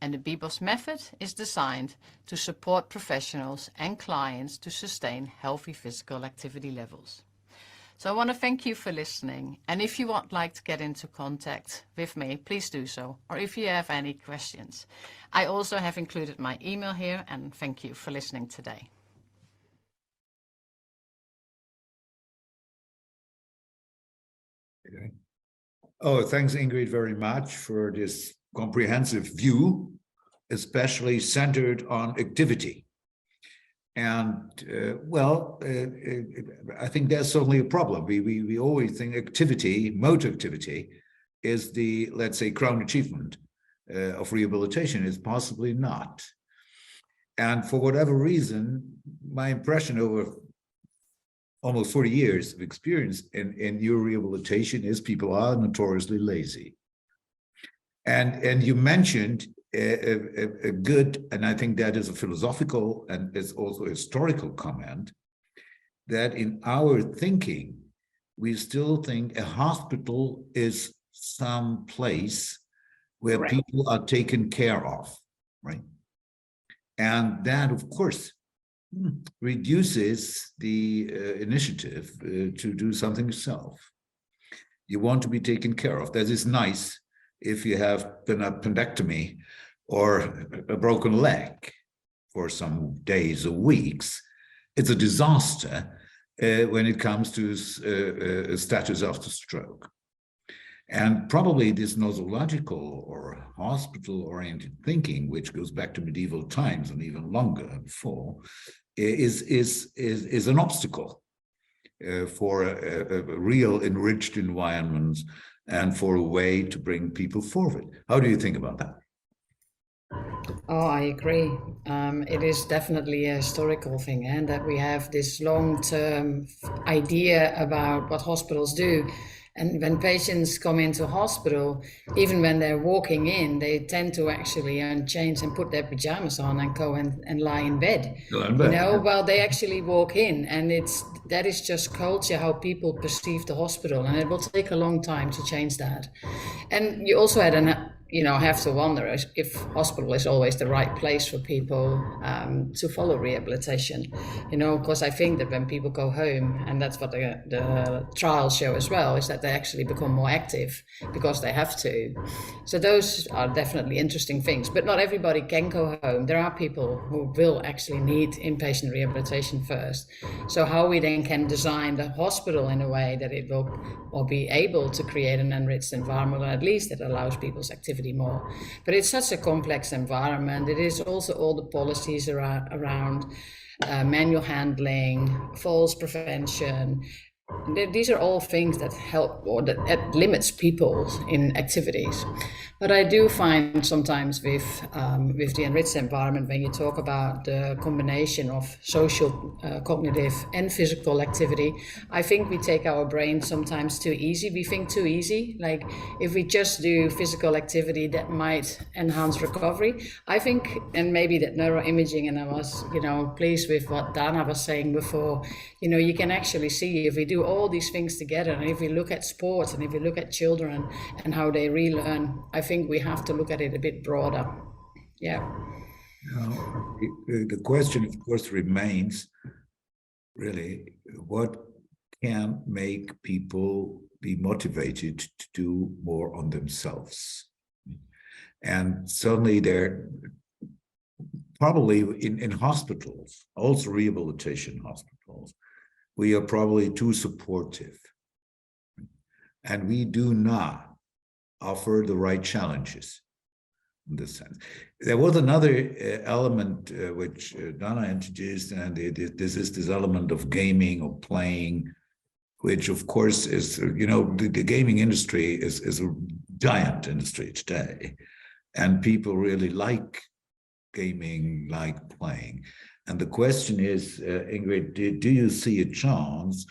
S4: And the BBOS method is designed to support professionals and clients to sustain healthy physical activity levels. So I want to thank you for listening. And if you would like to get into contact with me, please do so. Or if you have any questions. I also have included my email here, and thank you for listening today.
S1: Okay. Oh, thanks, Ingrid, very much for this comprehensive view, especially centered on activity. And I think there's certainly a problem. We always think activity, motor activity, is the, let's say, crown achievement of rehabilitation. Is possibly not. And for whatever reason, my impression over almost 40 years of experience in neurorehabilitation is people are notoriously lazy. And you mentioned a good, and I think that is a philosophical and it's also a historical comment, that in our thinking, we still think a hospital is some place where
S2: Right.
S1: people are taken care of, right? And that, of course, reduces the initiative to do something yourself. You want to be taken care of. That is nice if you have an appendectomy or a broken leg for some days or weeks. It's a disaster when it comes to status after stroke. And probably this nosological or hospital-oriented thinking, which goes back to medieval times and even longer before, is an obstacle for a real enriched environment and for a way to bring people forward. How do you think about that?
S5: Oh, I agree. It is definitely a historical thing, and that we have this long-term idea about what hospitals do. And when patients come into hospital, even when they're walking in, they tend to actually change and put their pajamas on and go and lie in bed. Well, they actually walk in, and that is just culture, how people perceive the hospital, and it will take a long time to change that. And you also had have to wonder if hospital is always the right place for people to follow rehabilitation. Because I think that when people go home, and that's what the trials show as well, is that they actually become more active because they have to. So those are definitely interesting things, but not everybody can go home. There are people who will actually need inpatient rehabilitation first. So how we then can design the hospital in a way that it will or be able to create an enriched environment, or at least it allows people's activity more. But it's such a complex environment. It is also all the policies around manual handling, falls prevention, These are all things that help or that limits people in activities. But I do find sometimes with the enriched environment, when you talk about the combination of social, cognitive, and physical activity, I think we take our brain sometimes too easy. We think too easy. Like if we just do physical activity, that might enhance recovery. I think, and maybe that neuroimaging, and I was, pleased with what Dana was saying before. You can actually see if we do all these things together, and if we look at sports, and if we look at children and how they relearn, I think we have to look at it a bit broader. Yeah.
S1: The question, of course, remains really what can make people be motivated to do more on themselves. And certainly there, probably in hospitals, also rehabilitation hospitals, we are probably too supportive. And we do not offer the right challenges in this sense. There was another element which Dana introduced, and this is this element of gaming or playing, which of course is, the gaming industry is a giant industry today. And people really like gaming, like playing. And the question is, Ingrid, do you see a chance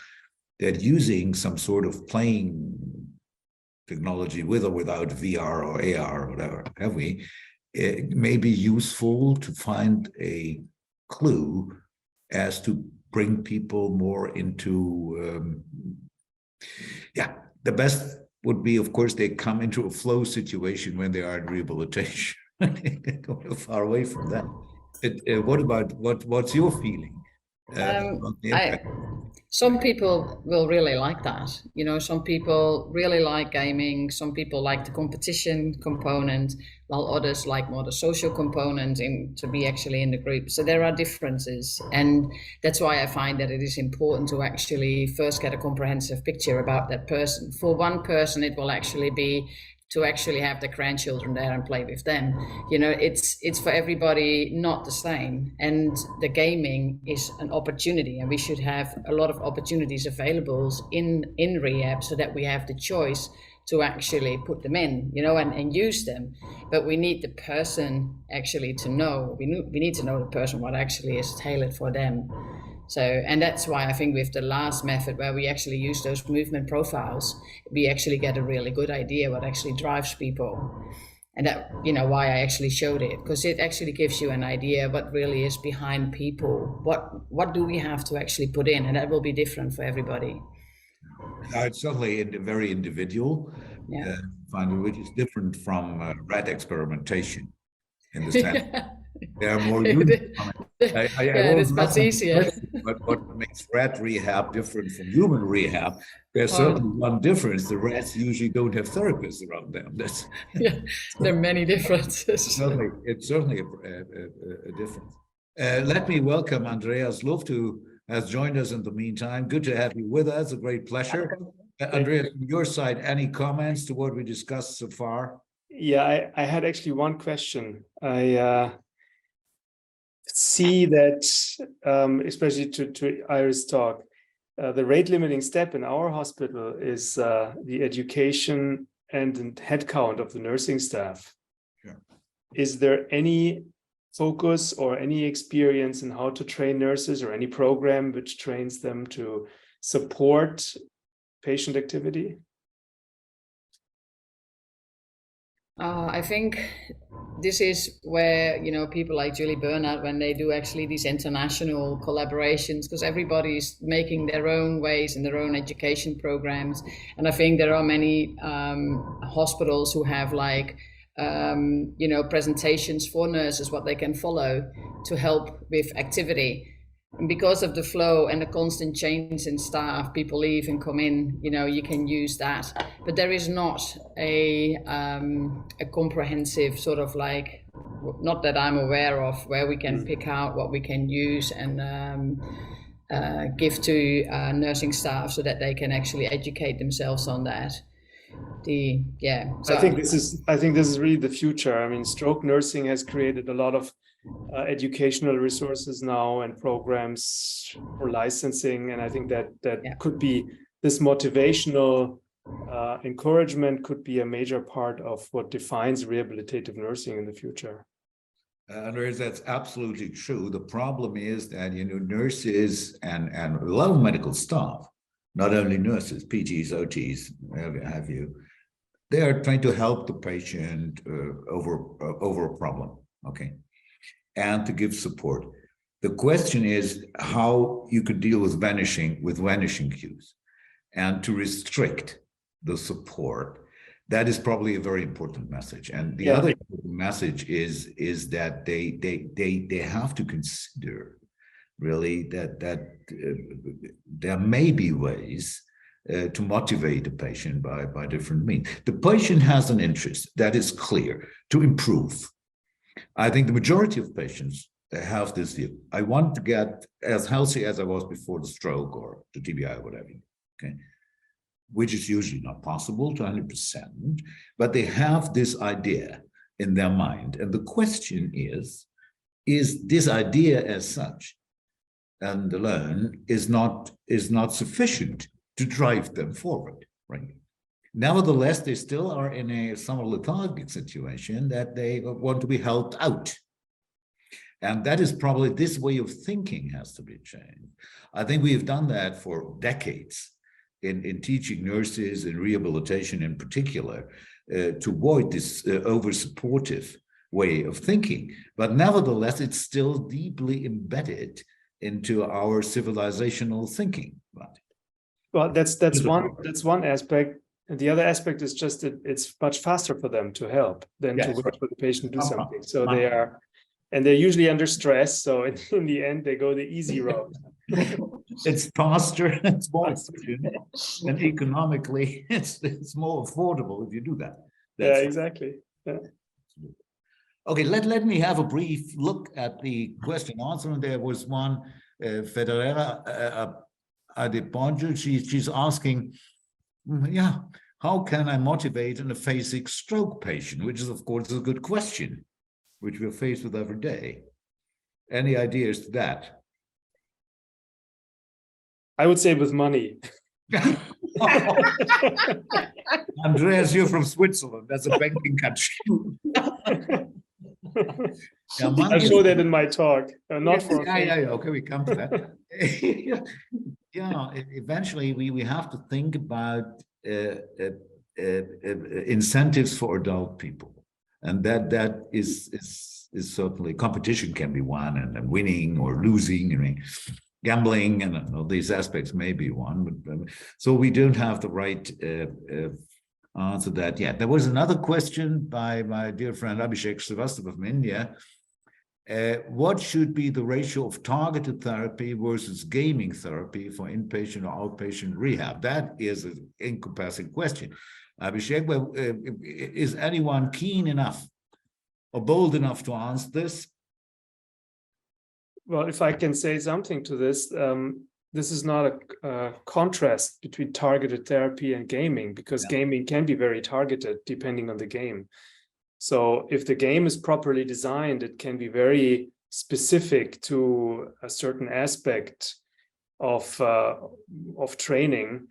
S1: that using some sort of playing technology with or without VR or AR or whatever have we, it may be useful to find a clue as to bring people more into, the best would be, of course, they come into a flow situation when they are in rehabilitation. Go far away from that. What about what's your feeling?
S5: Some people will really like that. Some people really like gaming. Some people like the competition component, while others like more the social component to be actually in the group. So there are differences. And that's why I find that it is important to actually first get a comprehensive picture about that person. For one person, it will actually be to actually have the grandchildren there and play with them. It's for everybody not the same. And the gaming is an opportunity, and we should have a lot of opportunities available in rehab so that we have the choice to actually put them in, and use them. But we need the person actually to know. We need to know the person what actually is tailored for them. So, and that's why I think with the last method where we actually use those movement profiles, we actually get a really good idea what actually drives people. And that, why I actually showed it, because it actually gives you an idea what really is behind people. What do we have to actually put in? And that will be different for everybody.
S1: It's certainly very individual, which is different from rat experimentation in the sense they are more uniform.
S5: It's much easier.
S1: But what makes rat rehab different from human rehab? There's certainly one difference. The rats usually don't have therapists around them.
S5: There are many differences.
S1: It's certainly a difference. Let me welcome Andreas Luft, who has joined us in the meantime. Good to have you with us. A great pleasure. Andreas, from your side, any comments to what we discussed so far?
S6: Yeah, I had actually one question. I see that, especially to Iris' talk, the rate limiting step in our hospital is the education and headcount of the nursing staff.
S1: Yeah.
S6: Is there any focus or any experience in how to train nurses, or any program which trains them to support patient activity?
S5: I think this is where, people like Julie Bernard, when they do actually these international collaborations, because everybody's making their own ways and their own education programs. And I think there are many hospitals who have presentations for nurses, what they can follow to help with activity. And because of the flow and the constant change in staff, people leave and come in, you can use that. But there is not a comprehensive sort of not that I'm aware of, where we can pick out what we can use and give to nursing staff so that they can actually educate themselves on that.
S6: I think this is really the future. I mean, stroke nursing has created a lot of educational resources now and programs for licensing, and I think that could be this motivational encouragement could be a major part of what defines rehabilitative nursing in the future.
S1: Andreas, that's absolutely true. The problem is that, nurses and a lot of medical staff, not only nurses, PTs, OTs, whatever have you, they are trying to help the patient over a problem, okay, and to give support. The question is how you could deal with vanishing cues, and to restrict the support. That is probably a very important message. And the other important message is that they have to consider really that there may be ways to motivate the patient by different means. The patient has an interest, that is clear, to improve. I think the majority of patients have this view. I want to get as healthy as I was before the stroke or the TBI or whatever, okay? Which is usually not possible to 100%, but they have this idea in their mind. And the question is this idea as such and alone is not sufficient to drive them forward, right? Nevertheless, they still are in a somewhat lethargic situation that they want to be helped out. And that is probably, this way of thinking has to be changed. I think we have done that for decades in teaching nurses in rehabilitation in particular, to avoid this over-supportive way of thinking. But nevertheless, it's still deeply embedded into our civilizational thinking. Right?
S6: Well, that's one aspect. And the other aspect is just that it's much faster for them to help than to wait for the patient to do something. So they're usually under stress. So in the end, they go the easy route.
S1: It's faster, it's more efficient, and economically, it's more affordable if you do that.
S6: Yeah, exactly. Yeah.
S1: Okay, let me have a brief look at the question answer. And there was one, Federera Adeponjo, she's asking, how can I motivate an aphasic stroke patient? Which is, of course, a good question, which we're faced with every day. Any ideas to that?
S6: I would say with money.
S1: Andreas, you're from Switzerland. That's a banking country.
S6: I'll show that in my talk. Not for
S1: okay, we come to that. Eventually we have to think about incentives for adult people, and that is certainly, competition can be one, and winning or losing. I mean, gambling and all these aspects may be one, but so we don't have the right answer that yet. There was another question by my dear friend Abhishek Srivastava from India. What should be the ratio of targeted therapy versus gaming therapy for inpatient or outpatient rehab? That is an encompassing question. Abhishek, is anyone keen enough or bold enough to answer this?
S6: Well, if I can say something to this, this is not a contrast between targeted therapy and gaming, because gaming can be very targeted depending on the game. So if the game is properly designed, it can be very specific to a certain aspect of training,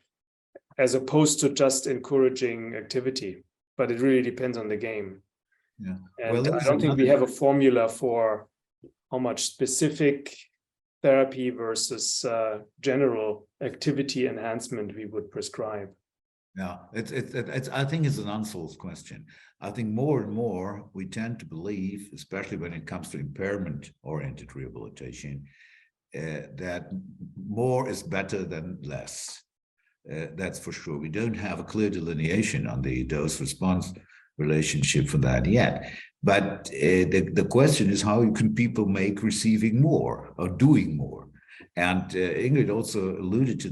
S6: as opposed to just encouraging activity. But it really depends on the game.
S1: Yeah.
S6: And I don't think we have a formula for how much specific therapy versus general activity enhancement we would prescribe.
S1: Yeah, it's I think it's an unsolved question. I think more and more we tend to believe, especially when it comes to impairment-oriented rehabilitation, that more is better than less. That's for sure. We don't have a clear delineation on the dose-response relationship for that yet. But the question is, how can people make receiving more or doing more? And Ingrid also alluded to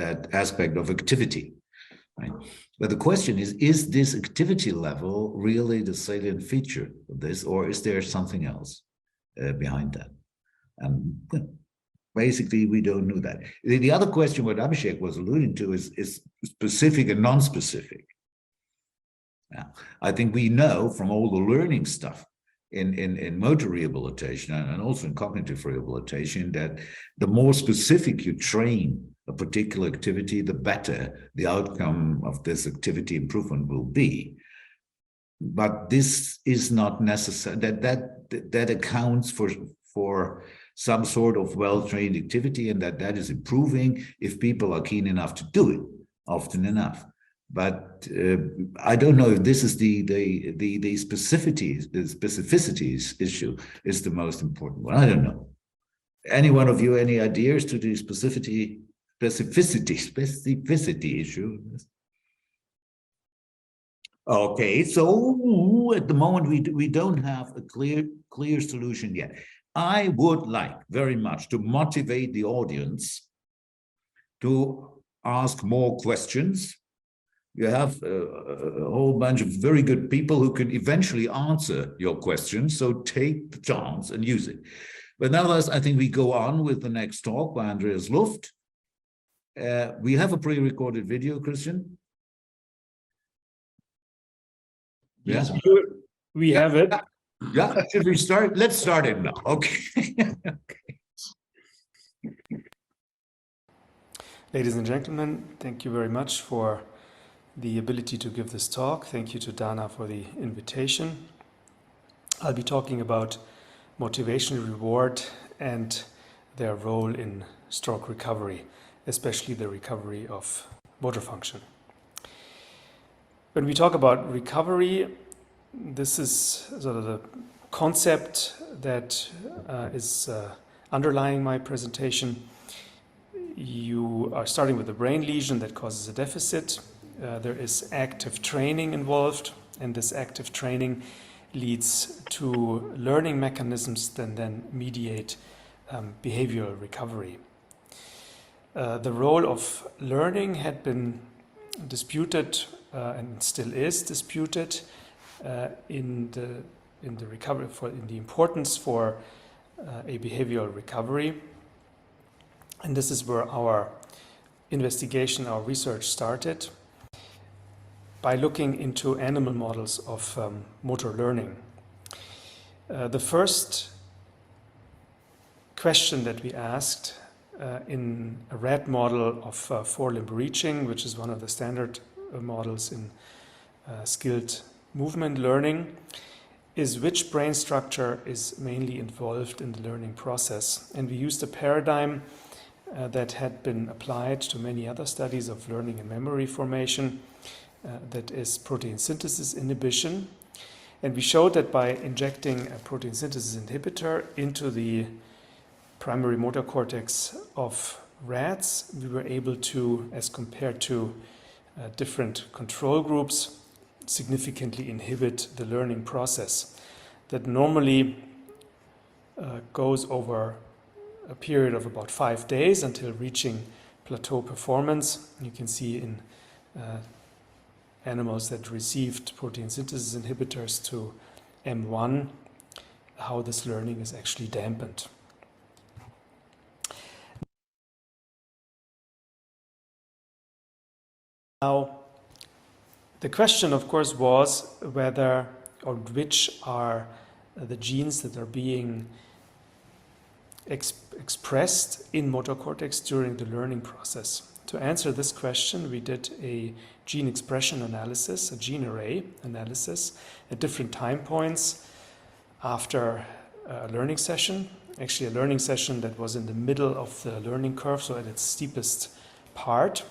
S1: that aspect of activity. Right? But the question is this activity level really the salient feature of this, or is there something else behind that? And basically, we don't know that. The other question what Abhishek was alluding to is specific and non-specific. Yeah. I think we know from all the learning stuff in motor rehabilitation and also in cognitive rehabilitation that the more specific you train a particular activity, the better the outcome of this activity improvement will be. But this is not necessary. That accounts for some sort of well-trained activity, and that is improving if people are keen enough to do it often enough. But I don't know if this is the specificities issue is the most important one. I don't know. Any one of you, any ideas to the specificity issue? Okay, so at the moment we don't have a clear solution yet. I would like very much to motivate the audience to ask more questions. You have a whole bunch of very good people who can eventually answer your questions, so take the chance and use it. But nevertheless, I think we go on with the next talk by Andreas Luft. We have a pre-recorded video, Christian.
S6: Yes, we have it.
S1: Yeah, should we start? Let's start it now. Okay. Okay.
S6: Ladies and gentlemen, thank you very much for the ability to give this talk. Thank you to Dana for the invitation. I'll be talking about motivation, reward, and their role in stroke recovery, especially the recovery of motor function. When we talk about recovery, this is sort of the concept that is underlying my presentation. You are starting with a brain lesion that causes a deficit. There is active training involved, and this active training leads to learning mechanisms that then mediate behavioral recovery. The role of learning had been disputed and still is disputed in the recovery, in the importance for a behavioral recovery. And this is where our investigation, our research started, by looking into animal models of motor learning. The first question that we asked in a rat model of forelimb reaching, which is one of the standard models in skilled movement learning, is which brain structure is mainly involved in the learning process. And we used a paradigm that had been applied to many other studies of learning and memory formation, that is protein synthesis inhibition. And we showed that by injecting a protein synthesis inhibitor into the primary motor cortex of rats, we were able to, as compared to different control groups, significantly inhibit the learning process that normally goes over a period of about 5 days until reaching plateau performance. You can see in animals that received protein synthesis inhibitors to M1 how this learning is actually dampened. Now, the question, of course, was whether or which are the genes that are being expressed in motor cortex during the learning process. To answer this question, we did a gene expression analysis, a gene array analysis at different time points after a learning session. Actually, a learning session that was in the middle of the learning curve, so at its steepest part.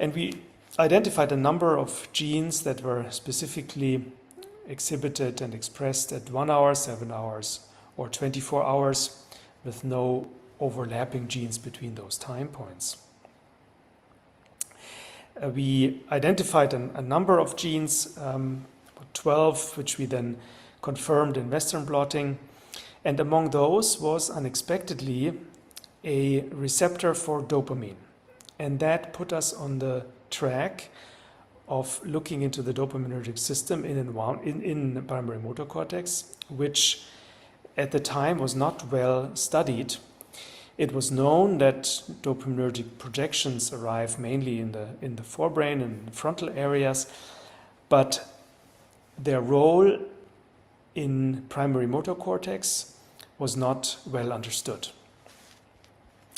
S6: And we identified a number of genes that were specifically exhibited and expressed at 1 hour, 7 hours, or 24 hours, with no overlapping genes between those time points. We identified a number of genes, 12, which we then confirmed in Western blotting. And among those was unexpectedly a receptor for dopamine. And that put us on the track of looking into the dopaminergic system in the primary motor cortex, which at the time was not well studied. It was known that dopaminergic projections arrive mainly in the forebrain and frontal areas, but their role in primary motor cortex was not well understood.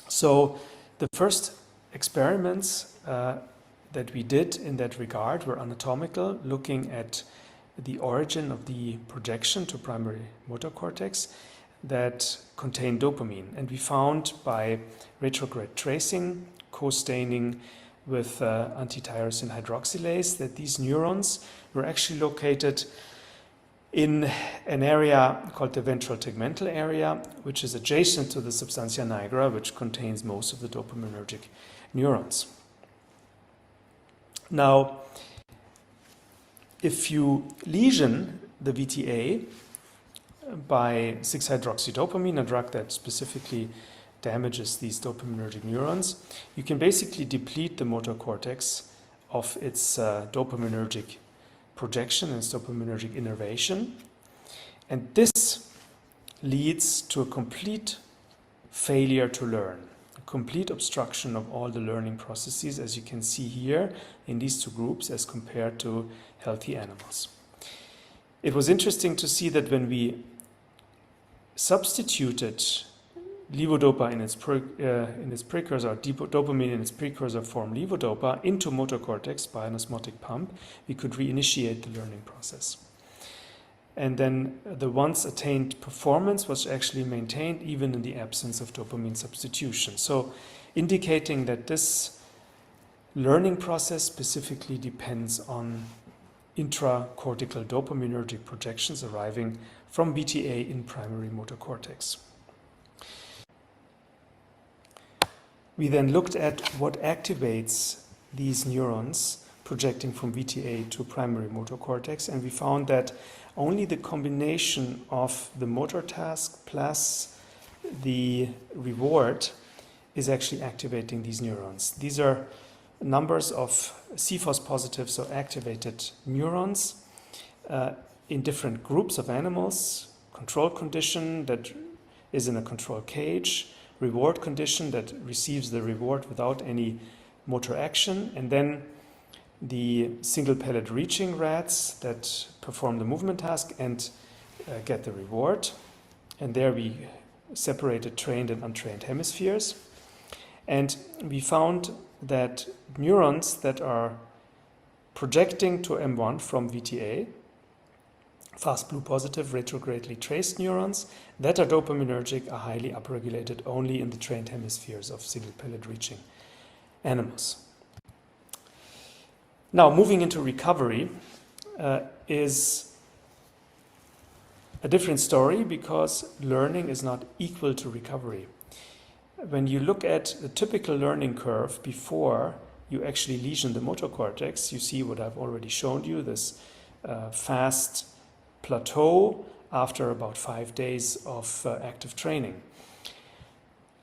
S6: So The first experiments that we did in that regard were anatomical, looking at the origin of the projection to primary motor cortex that contain dopamine. And we found by retrograde tracing, co-staining with anti-tyrosine hydroxylase, that these neurons were actually located in an area called the ventral tegmental area, which is adjacent to the substantia nigra, which contains most of the dopaminergic neurons. Now, if you lesion the VTA by 6-hydroxydopamine, a drug that specifically damages these dopaminergic neurons, you can basically deplete the motor cortex of its dopaminergic projection and its dopaminergic innervation. And this leads to a complete failure to learn, a complete obstruction of all the learning processes, as you can see here in these two groups as compared to healthy animals. It was interesting to see that when we substituted levodopa in its precursor, dopamine in its precursor form levodopa into motor cortex by an osmotic pump, we could reinitiate the learning process. And then the once attained performance was actually maintained even in the absence of dopamine substitution. So indicating that this learning process specifically depends on intracortical dopaminergic projections arriving from VTA in primary motor cortex. We then looked at what activates these neurons projecting from VTA to primary motor cortex, and we found that only the combination of the motor task plus the reward is actually activating these neurons. These are numbers of CFOS positive, so activated neurons in different groups of animals, control condition that is in a control cage, reward condition that receives the reward without any motor action, and then the single pellet reaching rats that perform the movement task and get the reward. And there we separated trained and untrained hemispheres. And we found that neurons that are projecting to M1 from VTA, fast blue positive retrogradely traced neurons that are dopaminergic are highly upregulated only in the trained hemispheres of single pellet reaching animals. Now, moving into recovery is a different story because learning is not equal to recovery. When you look at the typical learning curve before you actually lesion the motor cortex, you see what I've already shown you, this fast plateau after about 5 days of active training.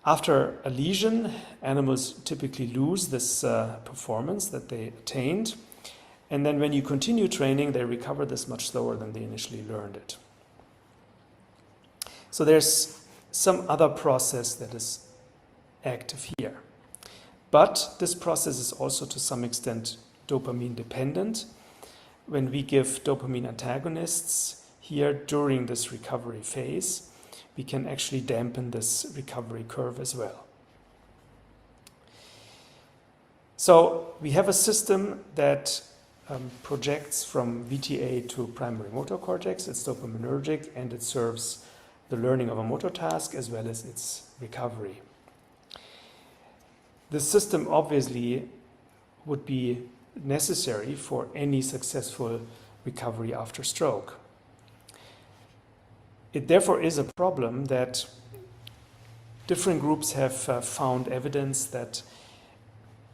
S6: After a lesion, animals typically lose this performance that they attained, and then when you continue training, they recover this much slower than they initially learned it. So there's some other process that is active here. But this process is also to some extent dopamine dependent. When we give dopamine antagonists here during this recovery phase, we can actually dampen this recovery curve as well. So we have a system that projects from VTA to primary motor cortex. It's dopaminergic and it serves the learning of a motor task as well as its recovery. The system obviously would be necessary for any successful recovery after stroke. It therefore is a problem that different groups have found evidence that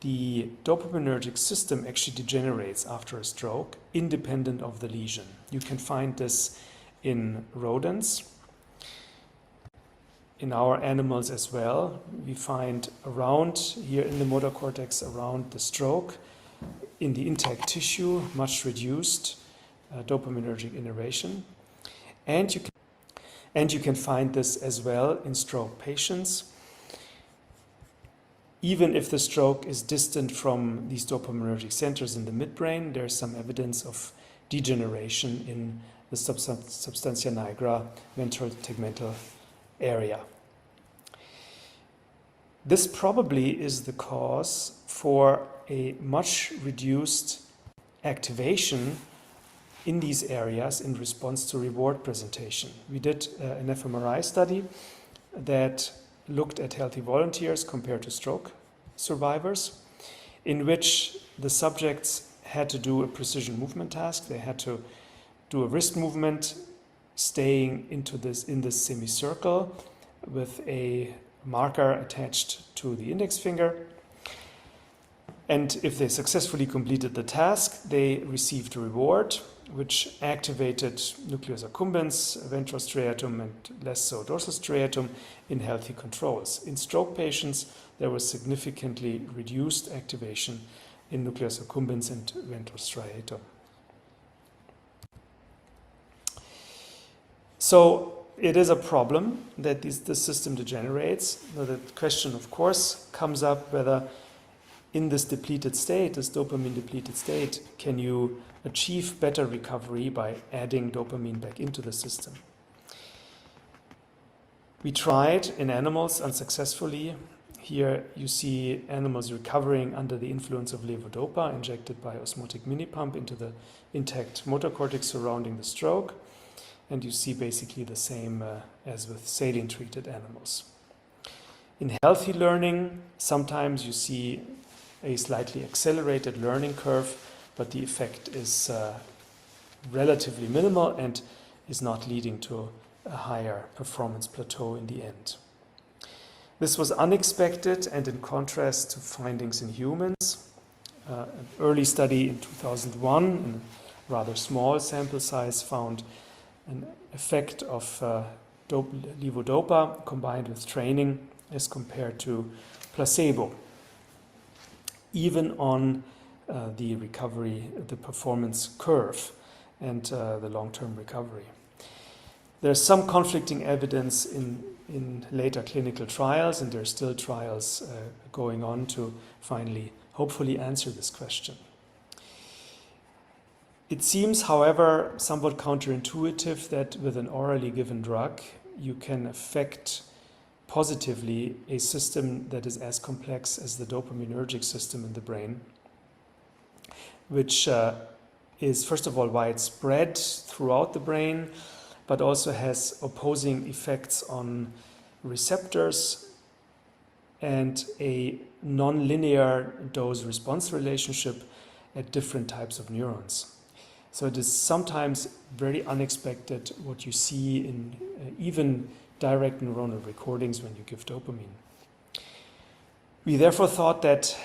S6: the dopaminergic system actually degenerates after a stroke, independent of the lesion. You can find this in rodents. In our animals as well, we find around here in the motor cortex, around the stroke, in the intact tissue, much reduced dopaminergic innervation. And you can find this as well in stroke patients. Even if the stroke is distant from these dopaminergic centers in the midbrain, there's some evidence of degeneration in the substantia nigra ventral tegmental area. This probably is the cause for a much reduced activation in these areas in response to reward presentation. We did an fMRI study that looked at healthy volunteers compared to stroke survivors, in which the subjects had to do a precision movement task. They had to do a wrist movement staying in this semicircle with a marker attached to the index finger. And if they successfully completed the task, they received a reward, which activated nucleus accumbens, ventral striatum, and less so dorsal striatum in healthy controls. In stroke patients, there was significantly reduced activation in nucleus accumbens and ventral striatum. So it is a problem that this system degenerates. The question, of course, comes up whether in this depleted state, this dopamine depleted state, can you achieve better recovery by adding dopamine back into the system? We tried in animals unsuccessfully. Here you see animals recovering under the influence of levodopa injected by osmotic minipump into the intact motor cortex surrounding the stroke. And you see basically the same as with saline-treated animals. In healthy learning, sometimes you see a slightly accelerated learning curve, but the effect is relatively minimal and is not leading to a higher performance plateau in the end. This was unexpected and in contrast to findings in humans. An early study in 2001, in a rather small sample size, found an effect of levodopa combined with training as compared to placebo, even on the recovery, the performance curve, and the long-term recovery. There's some conflicting evidence in later clinical trials, and there are still trials going on to finally, hopefully, answer this question. It seems, however, somewhat counterintuitive that with an orally given drug, you can affect positively a system that is as complex as the dopaminergic system in the brain, which is, first of all, widespread throughout the brain, but also has opposing effects on receptors and a non-linear dose-response relationship at different types of neurons. So it is sometimes very unexpected what you see in even direct neuronal recordings when you give dopamine. We therefore thought that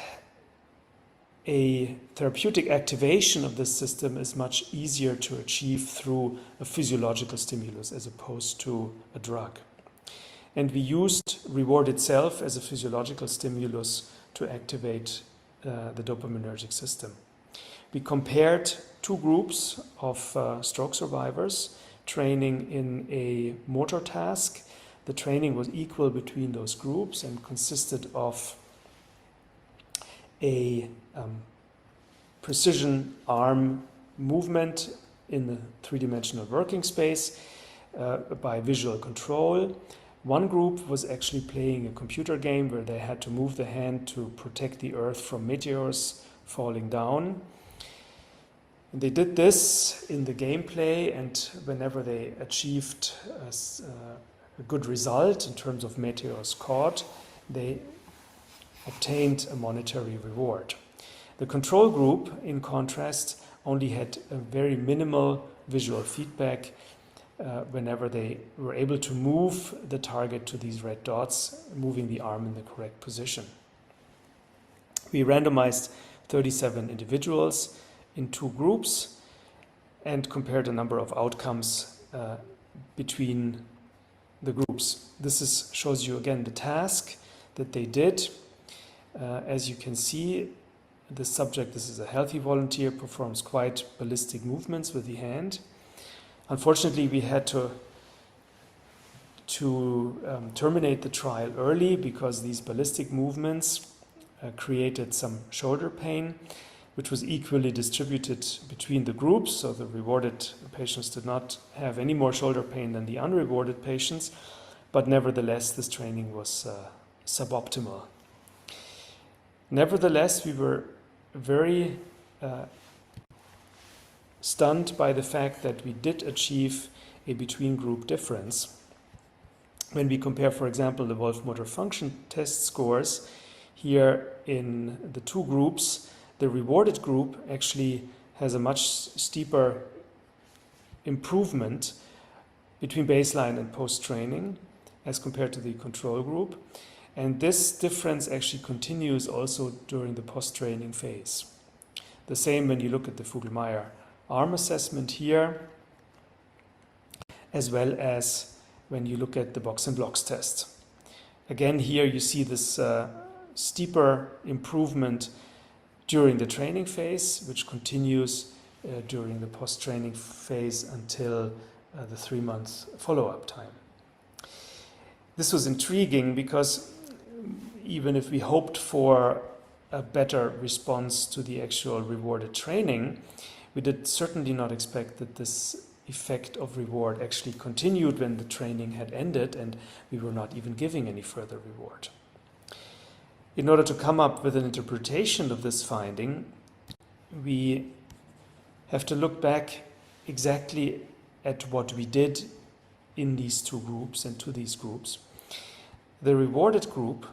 S6: a therapeutic activation of this system is much easier to achieve through a physiological stimulus as opposed to a drug. And we used reward itself as a physiological stimulus to activate the dopaminergic system. We compared two groups of stroke survivors training in a motor task. The training was equal between those groups and consisted of a precision arm movement in the three-dimensional working space by visual control. One group was actually playing a computer game where they had to move the hand to protect the earth from meteors falling down. And they did this in the gameplay, and whenever they achieved a good result in terms of meteors caught, they obtained a monetary reward. The control group, in contrast, only had a very minimal visual feedback whenever they were able to move the target to these red dots, moving the arm in the correct position. We randomized 37 individuals in two groups and compared a number of outcomes between the groups. This shows you again the task that they did. As you can see, the subject, this is a healthy volunteer, performs quite ballistic movements with the hand. Unfortunately, we had to terminate the trial early because these ballistic movements created some shoulder pain, which was equally distributed between the groups. So the rewarded patients did not have any more shoulder pain than the unrewarded patients. But nevertheless, this training was suboptimal. Nevertheless, we were very stunned by the fact that we did achieve a between-group difference. When we compare, for example, the Wolf Motor Function Test scores, here in the two groups, the rewarded group actually has a much steeper improvement between baseline and post-training as compared to the control group. And this difference actually continues also during the post-training phase. The same when you look at the Fugl-Meyer arm assessment here, as well as when you look at the box and blocks test. Again, here you see this steeper improvement during the training phase, which continues during the post-training phase until the 3-month follow-up time. This was intriguing because even if we hoped for a better response to the actual rewarded training, we did certainly not expect that this effect of reward actually continued when the training had ended and we were not even giving any further reward. In order to come up with an interpretation of this finding, we have to look back exactly at what we did in these two groups and to these groups. The rewarded group,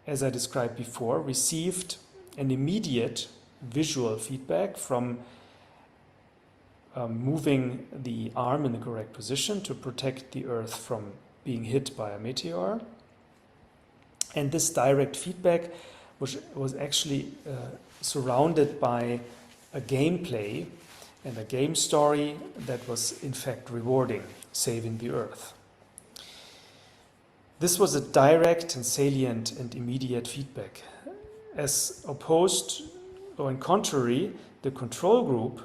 S6: as I described before, received an immediate visual feedback from moving the arm in the correct position to protect the Earth from being hit by a meteor. And this direct feedback was actually surrounded by a gameplay and a game story that was in fact rewarding, saving the Earth. This was a direct and salient and immediate feedback. As opposed, or in contrary, the control group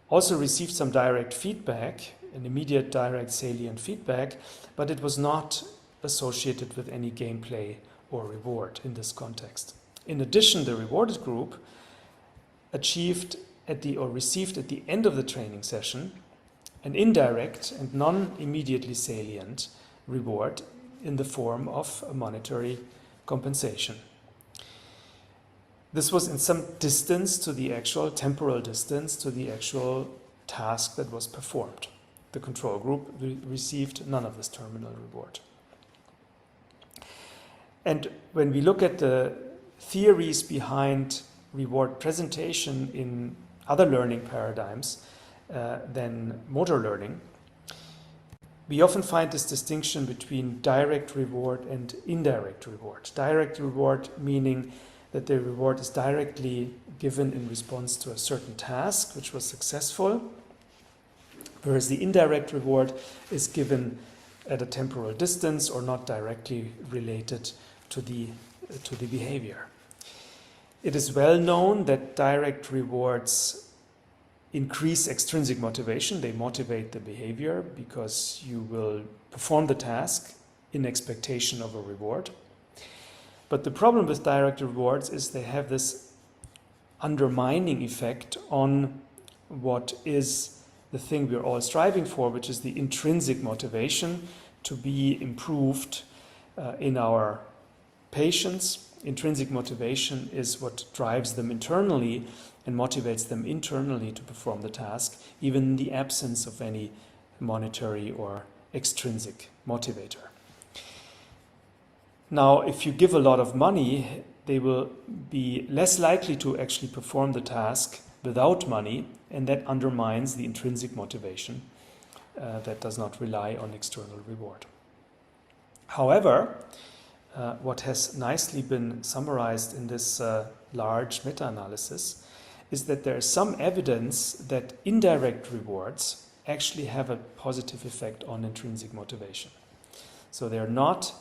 S6: also received some direct feedback, an immediate direct salient feedback, but it was not associated with any gameplay or reward in this context. In addition, the rewarded group received at the end of the training session an indirect and non-immediately salient reward in the form of a monetary compensation. This was in some distance to the actual temporal distance to the actual task that was performed. The control group received none of this terminal reward. And when we look at the theories behind reward presentation in other learning paradigms than motor learning, we often find this distinction between direct reward and indirect reward. Direct reward meaning that the reward is directly given in response to a certain task which was successful, whereas the indirect reward is given at a temporal distance or not directly related to the behavior. It is well known that direct rewards increase extrinsic motivation. They motivate the behavior because you will perform the task in expectation of a reward. But the problem with direct rewards is they have this undermining effect on what is the thing we're all striving for, which is the intrinsic motivation to be improved in our patients. Intrinsic motivation is what drives them internally and motivates them internally to perform the task, even in the absence of any monetary or extrinsic motivator. Now, if you give a lot of money, they will be less likely to actually perform the task without money, and that undermines the intrinsic motivation that does not rely on external reward. However, what has nicely been summarized in this large meta-analysis is that there is some evidence that indirect rewards actually have a positive effect on intrinsic motivation. So they are not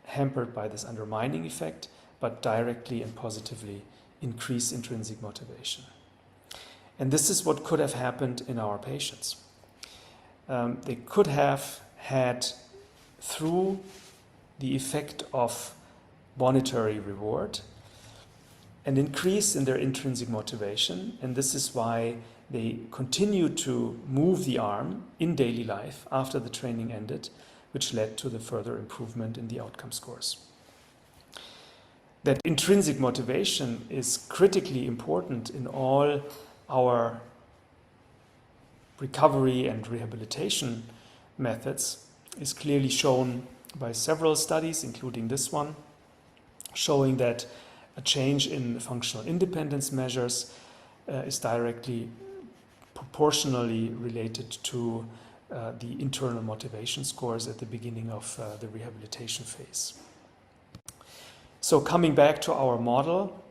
S6: hampered by this undermining effect, but directly and positively increase intrinsic motivation. And this is what could have happened in our patients. They could have had, through the effect of monetary reward, an increase in their intrinsic motivation, and this is why they continue to move the arm in daily life after the training ended which led to the further improvement in the outcome scores. That intrinsic motivation is critically important in all our recovery and rehabilitation methods is clearly shown by several studies, including this one, showing that a change in functional independence measures is directly proportionally related to the internal motivation scores at the beginning of the rehabilitation phase. So coming back to our model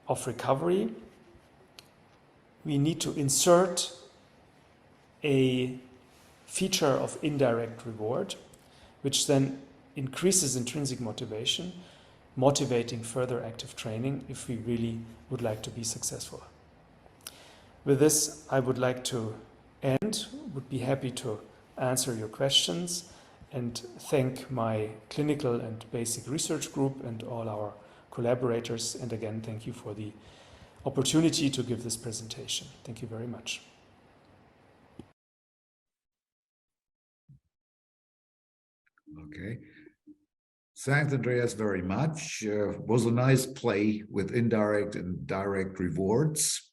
S6: of recovery, we need to insert a feature of indirect reward, which then increases intrinsic motivation, motivating further active training if we really would like to be successful. With this, I would like to end, would be happy to answer your questions and thank my clinical and basic research group and all our collaborators. And again, thank you for the opportunity to give this presentation. Thank you very much.
S1: Okay. Thanks, Andreas, very much. Was a nice play with indirect and direct rewards,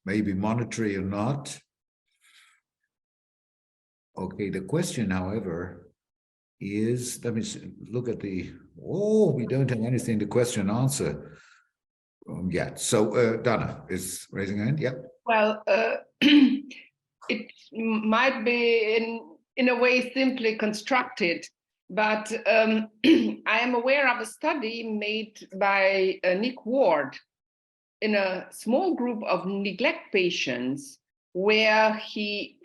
S1: maybe monetary or not. Okay, the question, however, is, let me look at the, we don't have anything to question and answer yet. So Dana is raising her hand, yeah.
S2: Well, it might be in a way simply constructed, but I am aware of a study made by Nick Ward in a small group of neglect patients where he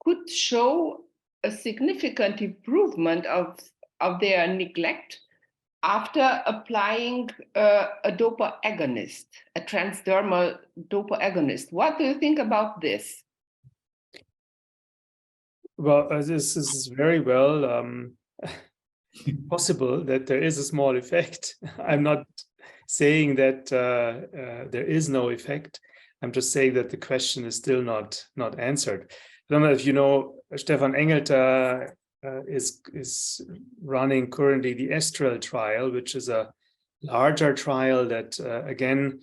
S2: could show a significant improvement of their neglect after applying a dopa agonist, a transdermal dopa agonist. What do you think about this?
S6: Well, this is very well possible that there is a small effect. I'm not saying that there is no effect. I'm just saying that the question is still not answered. I don't know if you know, Stefan Engelter is running currently the Estral trial, which is a larger trial that again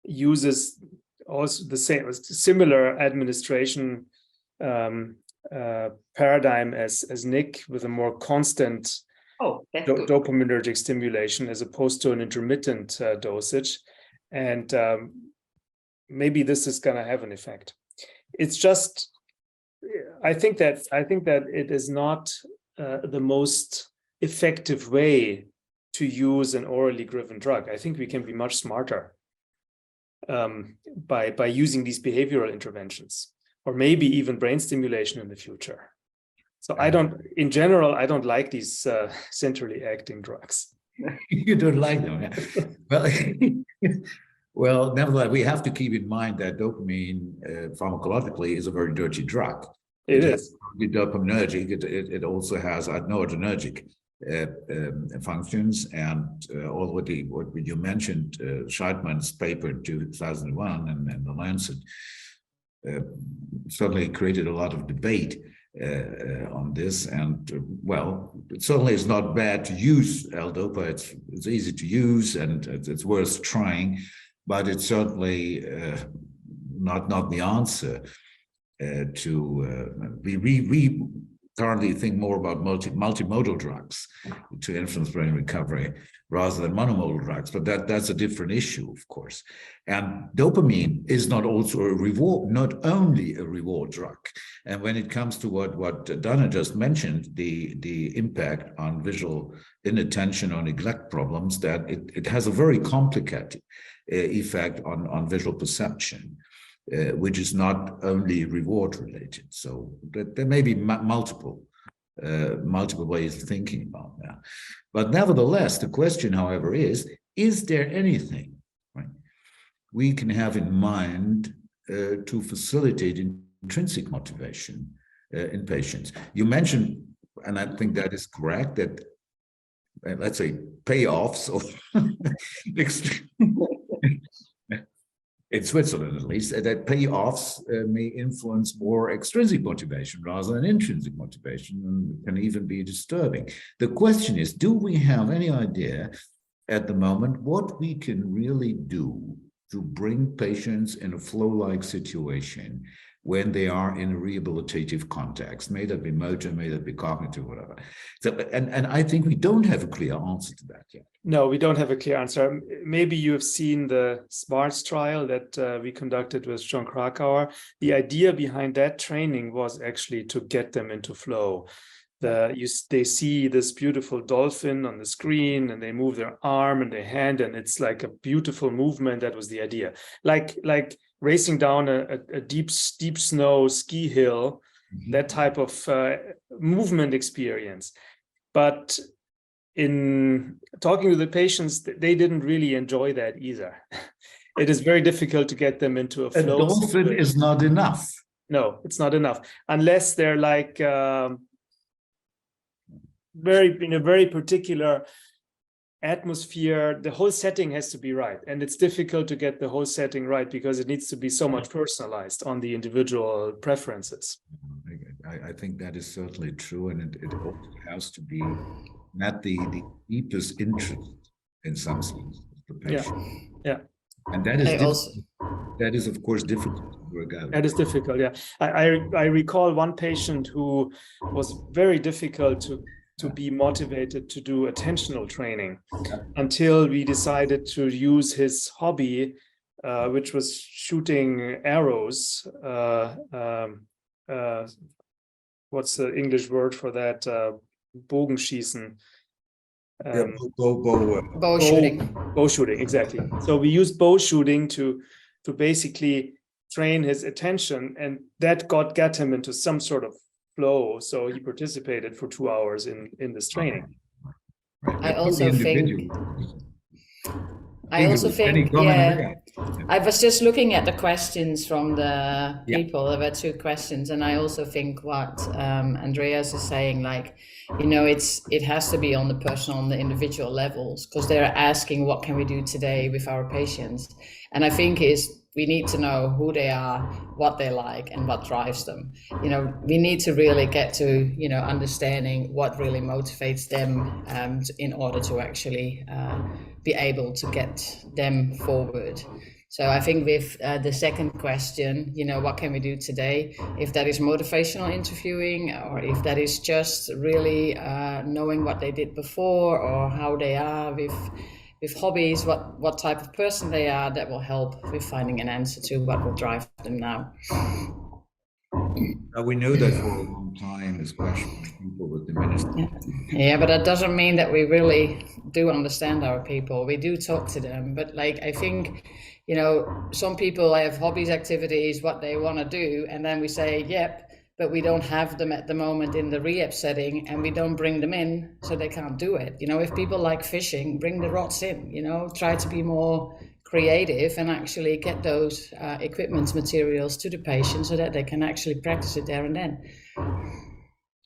S6: uses also the similar administration paradigm as Nick, with a more constant dopaminergic stimulation as opposed to an intermittent dosage, and maybe this is going to have an effect. It's just, I think that it is not the most effective way to use an orally driven drug. I think we can be much smarter by using these behavioral interventions, or maybe even brain stimulation in the future. So in general, I don't like these centrally acting drugs.
S1: You don't like them, yeah. Well, well, nevertheless, we have to keep in mind that dopamine pharmacologically is a very dirty drug.
S6: It is.
S1: The dopaminergic, it also has noradrenergic functions, and all what you mentioned, Scheidman's paper in 2001 and the Lancet certainly created a lot of debate on this. And well, it certainly is not bad to use L-Dopa. It's easy to use and it's worth trying, but it's certainly not the answer. We currently think more about multimodal drugs to influence brain recovery rather than monomodal drugs, but that's a different issue, of course. And dopamine is not only a reward drug. And when it comes to what Dana just mentioned, the impact on visual inattention or neglect problems, that it has a very complicated effect on visual perception. Which is not only reward related. So there may be multiple ways of thinking about that. But nevertheless, the question, however, is there anything, right, we can have in mind to facilitate intrinsic motivation in patients? You mentioned, and I think that is correct, that let's say payoffs or in Switzerland at least, that payoffs may influence more extrinsic motivation rather than intrinsic motivation, and can even be disturbing. The question is, do we have any idea at the moment what we can really do to bring patients in a flow-like situation when they are in a rehabilitative context, may that be motor, may that be cognitive, whatever. So, and I think we don't have a clear answer to that yet.
S6: No, we don't have a clear answer. Maybe you have seen the SMARTS trial that we conducted with John Krakauer. The idea behind that training was actually to get them into flow. They see this beautiful dolphin on the screen, and they move their arm and their hand, and it's like a beautiful movement. That was the idea. Like racing down a deep snow ski hill, that type of movement experience. But in talking to the patients, they didn't really enjoy that either. It is very difficult to get them into a flow.
S1: A dolphin is not enough.
S6: No, it's not enough unless they're like in a very particular atmosphere. The whole setting has to be right, and it's difficult to get the whole setting right because it needs to be so much personalized on the individual preferences.
S1: I think that is certainly true, and it also has to be not the deepest interest in some sense of the patient.
S6: Yeah.
S1: And that is of course difficult to work out.
S6: That is difficult, yeah. I recall one patient who was very difficult to be motivated to do attentional training until we decided to use his hobby, which was shooting arrows. What's the English word for that? Bogenschießen.
S5: Bow shooting.
S6: Bow shooting, exactly. So we used bow shooting to basically train his attention, and that got him into some sort of flow. So he participated for 2 hours in this training.
S5: I also think, yeah, I was just looking at the questions from the people. There were 2 questions, and I also think what Andreas is saying, like, you know, it has to be on the personal, on the individual levels, because they're asking what can we do today with our patients, and I think we need to know who they are, what they like, and what drives them. You know, we need to really get to, you know, understanding what really motivates them in order to actually be able to get them forward. So I think with the second question, you know, what can we do today? If that is motivational interviewing, or if that is just really knowing what they did before, or how they are with hobbies, what type of person they are, that will help with finding an answer to what will drive them now.
S1: We know that for a long time, especially people with diminished.
S5: Yeah, but that doesn't mean that we really do understand our people. We do talk to them, but like, I think, you know, some people have hobbies, activities, what they want to do, and then we say, yep, but we don't have them at the moment in the rehab setting, and we don't bring them in, so they can't do it. You know, if people like fishing, bring the rods in, you know, try to be more creative and actually get those equipment materials to the patient so that they can actually practice it there and then.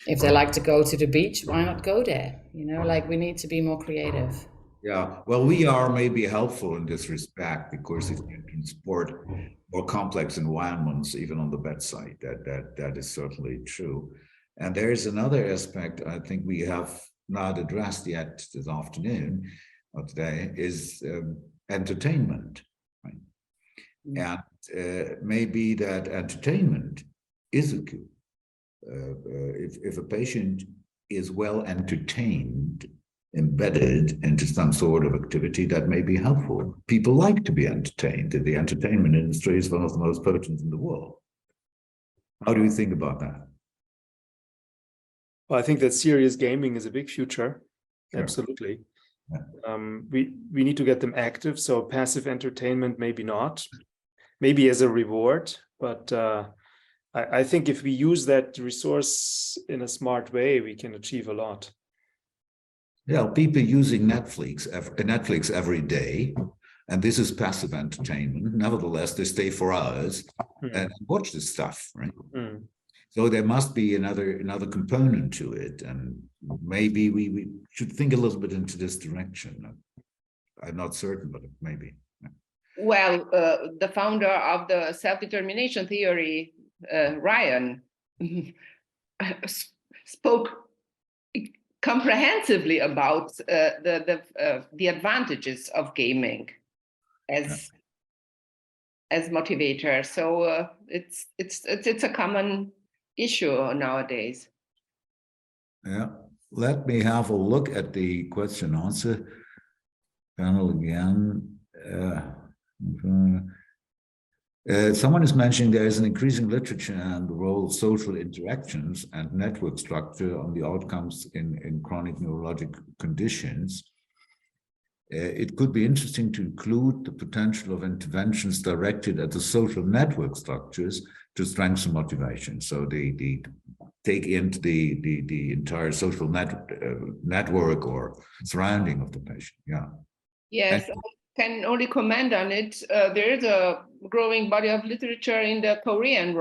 S5: If they like to go to the beach, why not go there? You know, like, we need to be more creative.
S1: Yeah, well, we are maybe helpful in this respect because it can transport more complex environments, even on the bedside. That is certainly true. And there is another aspect I think we have not addressed yet this afternoon or today, is entertainment. Right? And maybe that entertainment is a cue. If a patient is well entertained, embedded into some sort of activity, that may be helpful. People like to be entertained. The entertainment industry is one of the most potent in the world. How do you think about that?
S6: Well, I think that serious gaming is a big future. Sure. Absolutely. Yeah. We need to get them active. So passive entertainment, maybe not. Maybe as a reward, but I think if we use that resource in a smart way, we can achieve a lot.
S1: Yeah, people using Netflix every day, and this is passive entertainment. Nevertheless, they stay for hours and watch this stuff, right? So there must be another component to it, and maybe we should think a little bit into this direction. I'm not certain, but maybe.
S2: Well, the founder of the self-determination theory, Ryan, spoke comprehensively about the advantages of gaming as motivator. So it's a common issue nowadays.
S1: Yeah, let me have a look at the question answer panel again. Someone is mentioning there is an increasing literature on the role of social interactions and network structure on the outcomes in chronic neurologic conditions. It could be interesting to include the potential of interventions directed at the social network structures to strengthen motivation. So the take into the entire social network or surrounding of the patient. Yeah.
S2: Yes, I can only comment on it. There is a growing body of literature in the Korean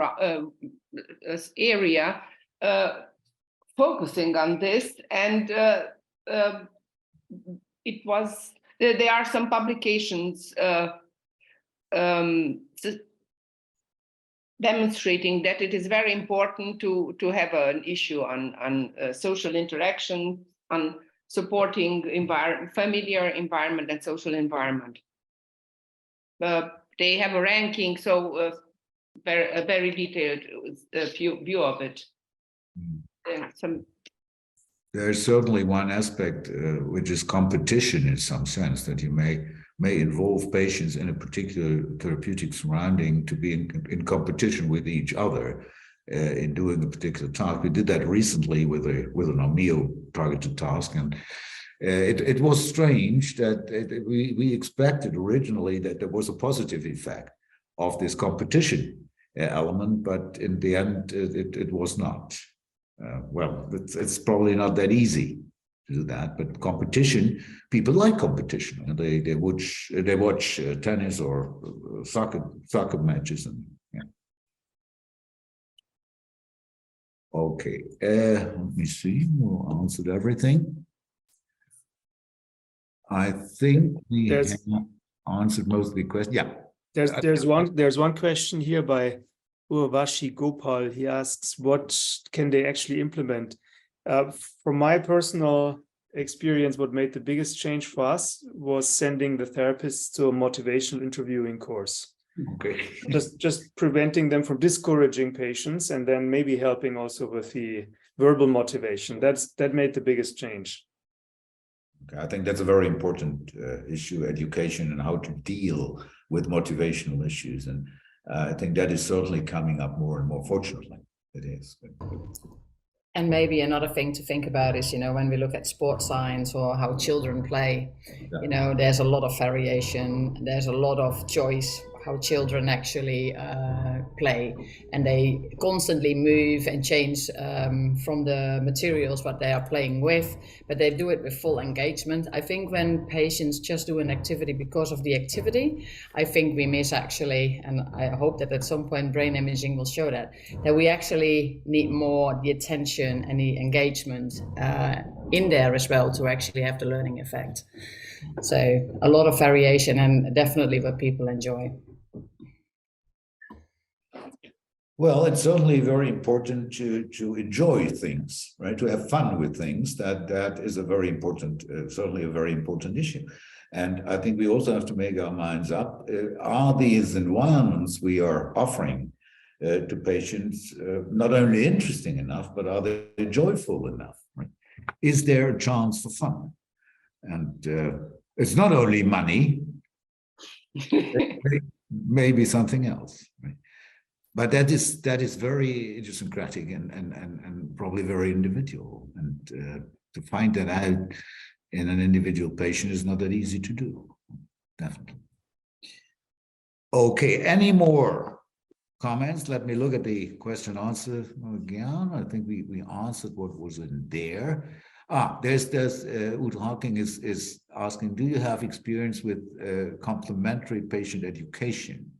S2: area focusing on this, and there are some publications demonstrating that it is very important to have an issue on social interaction, on supporting familiar environment and social environment. They have a ranking, so a very detailed view of it.
S1: There's certainly one aspect which is competition in some sense, that you may involve patients in a particular therapeutic surrounding to be in competition with each other in doing a particular task. We did that recently with an Omeo targeted task, and it was strange that we expected originally that there was a positive effect of this competition element, but in the end it was not. Well, it's probably not that easy to do that, but competition, people like competition, and they watch tennis or soccer matches, and yeah. Okay, let me see. We answered everything. I think we have answered most of the questions. Yeah.
S6: There's one question here by Urvashi Gopal. He asks, what can they actually implement? From my personal experience, what made the biggest change for us was sending the therapists to a motivational interviewing course.
S1: Okay.
S6: Just preventing them from discouraging patients, and then maybe helping also with the verbal motivation. That made the biggest change.
S1: Okay, I think that's a very important issue, education and how to deal with motivational issues. And I think that is certainly coming up more and more, fortunately. It is.
S5: And maybe another thing to think about is, when we look at sports science or how children play, there's a lot of variation, there's a lot of choice how children actually play, and they constantly move and change from the materials what they are playing with, but they do it with full engagement. I think when patients just do an activity because of the activity, I think we miss actually, and I hope that at some point brain imaging will show that we actually need more the attention and the engagement in there as well to actually have the learning effect. So a lot of variation, and definitely what people enjoy.
S1: Well, it's certainly very important to enjoy things, right? To have fun with things. That is a very important, certainly a very important issue. And I think we also have to make our minds up. Are these environments we are offering to patients not only interesting enough, but are they joyful enough? Right? Is there a chance for fun? And it's not only money, maybe something else, right? But that is very idiosyncratic and probably very individual. And to find that out in an individual patient is not that easy to do, definitely. Okay, any more comments? Let me look at the question answer again. I think we answered what was in there. There's Ute Hawking is asking, do you have experience with complementary patient education?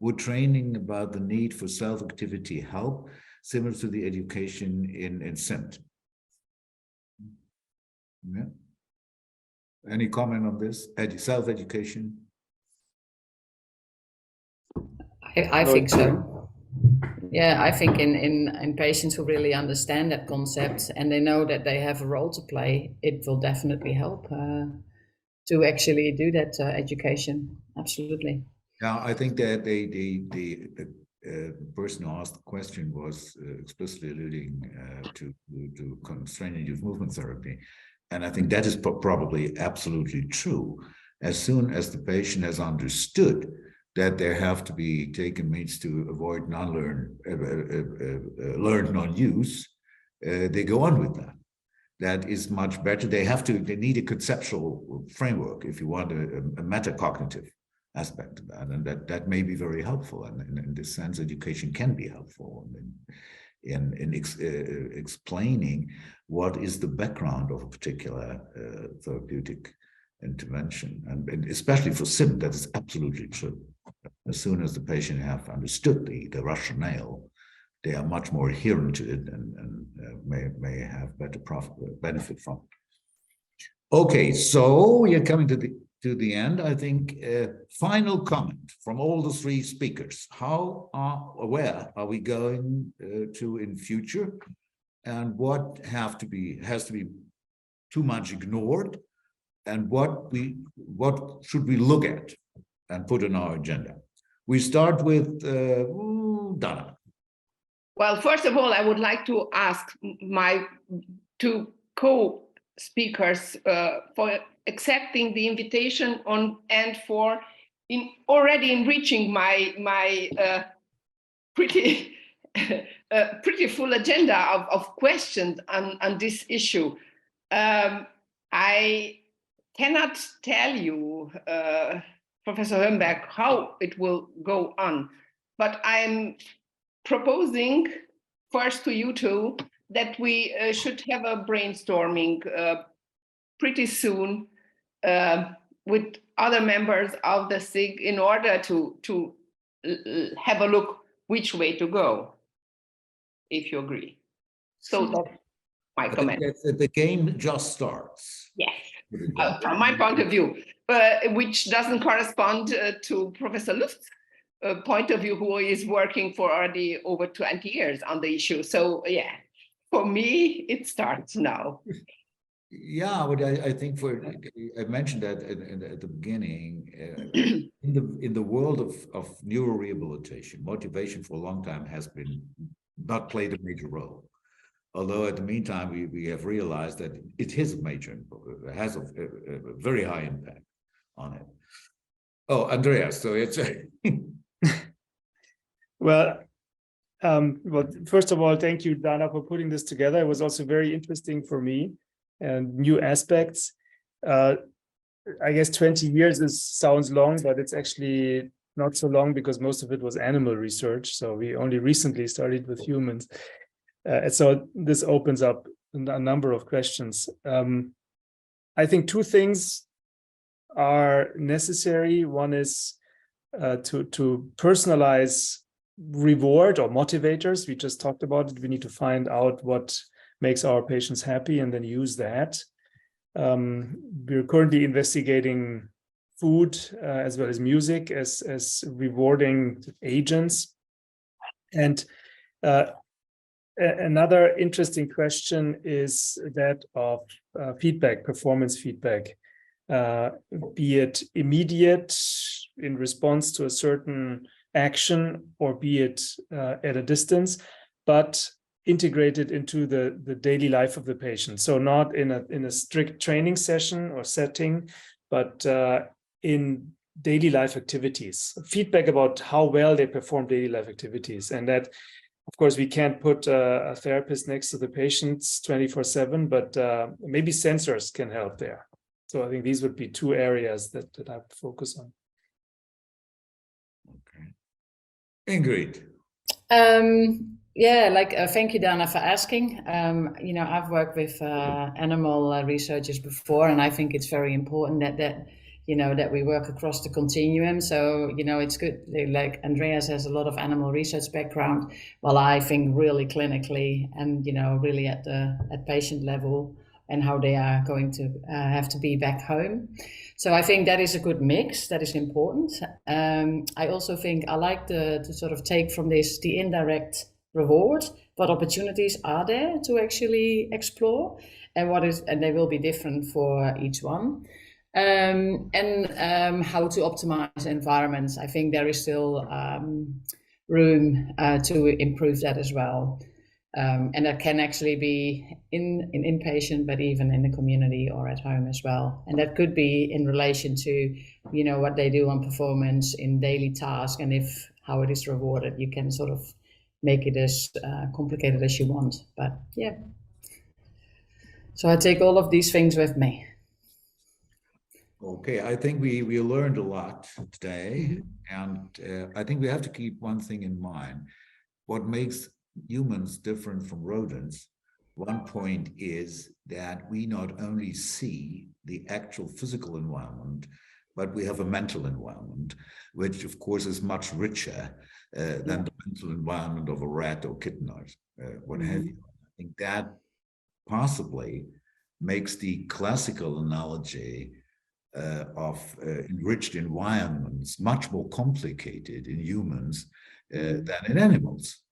S1: Would training about the need for self-activity help, similar to the education in SIMT? Yeah. Any comment on this? Self-education?
S5: I think so. Yeah, I think in patients who really understand that concept and they know that they have a role to play, it will definitely help to actually do that education. Absolutely.
S1: Now, I think that the person who asked the question was explicitly alluding to constraint-induced movement therapy. And I think that is probably absolutely true. As soon as the patient has understood that there have to be taken means to avoid learned non-use, they go on with that. That is much better. They need a conceptual framework if you want a metacognitive aspect of that, and that may be very helpful. And in this sense, education can be helpful in explaining what is the background of a particular therapeutic intervention, and especially for SIM, that is absolutely true. As soon as the patient have understood the rationale, they are much more adherent to it and may have better benefit from it. Okay, so we are coming to the end. I think final comment from all the three speakers. Where are we going to in future, and what has to be too much ignored, and what should we look at and put on our agenda? We start with Dana.
S2: Well, first of all, I would like to ask my two co-speakers for accepting the invitation and for already enriching my pretty full agenda of questions on this issue. I cannot tell you, Professor Hömberg, how it will go on, but I'm proposing first to you two that we should have a brainstorming pretty soon with other members of the SIG in order to have a look which way to go, if you agree. So that's my comment.
S1: The game just starts.
S2: Yes, from my point of view, which doesn't correspond to Professor Luft's point of view, who is working for already over 20 years on the issue. So yeah, for me, it starts now.
S1: Yeah, but I think I mentioned that at the beginning, in the world of neurorehabilitation, motivation for a long time has not played a major role. Although at the meantime, we have realized that it has a very high impact on it. Oh, Andreas, so it's
S6: Well, first of all, thank you, Dana, for putting this together. It was also very interesting for me and new aspects. I guess 20 years sounds long, but it's actually not so long because most of it was animal research. So we only recently started with humans. And so this opens up a number of questions. I think two things are necessary. One is to personalize reward or motivators. We just talked about it. We need to find out what makes our patients happy and then use that. We're currently investigating food as well as music as rewarding agents. And another interesting question is that of feedback, performance feedback, be it immediate in response to a certain action or be it at a distance, but integrated into the daily life of the patient. So not in a strict training session or setting, but in daily life activities, feedback about how well they perform daily life activities. And that, of course, we can't put a therapist next to the patients 24/7, but maybe sensors can help there. So I think these would be two areas that I would focus on.
S1: Okay. Ingrid.
S5: Thank you, Dana, for asking. I've worked with animal researchers before, and I think it's very important that we work across the continuum. So, it's good. Like Andreas has a lot of animal research background. Well, I think really clinically and, really at patient level and how they are going to have to be back home. So I think that is a good mix. That is important. I also think I like to sort of take from this the indirect reward. What opportunities are there to actually explore, and they will be different for each one. How to optimize environments. I think there is still room to improve that as well. And that can actually be in inpatient, but even in the community or at home as well. And that could be in relation to, what they do on performance in daily tasks, and how it is rewarded. You can sort of make it as complicated as you want. But yeah. So I take all of these things with me.
S1: Okay, I think we learned a lot today, and I think we have to keep one thing in mind. What makes humans different from rodents? One point is that we not only see the actual physical environment, but we have a mental environment, which of course is much richer than the mental environment of a rat or kitten or what have you. I think that possibly makes the classical analogy of enriched environments much more complicated in humans than in animals.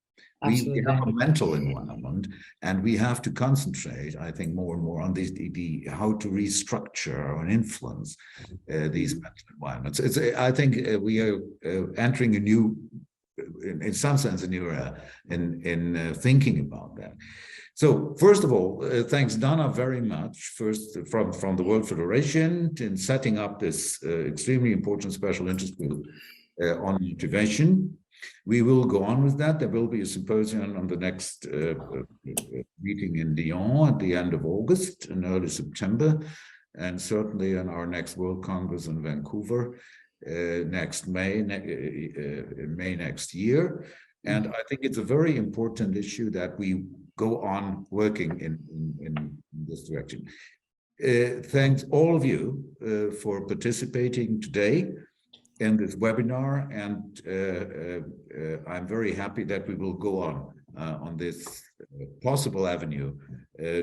S1: We have a mental environment, and we have to concentrate, I think, more and more on the how to restructure and influence these mental environments. I think we are entering a new, in some sense, a new era in thinking about that. So first of all, thanks Dana very much, first from the World Federation in setting up this extremely important special interest group on motivation. We will go on with that. There will be a symposium on the next meeting in Lyon at the end of August and early September, and certainly in our next World Congress in Vancouver next May next year. And I think it's a very important issue that we go on working in this direction. Thanks all of you for participating today in this webinar, and I'm very happy that we will go on this possible avenue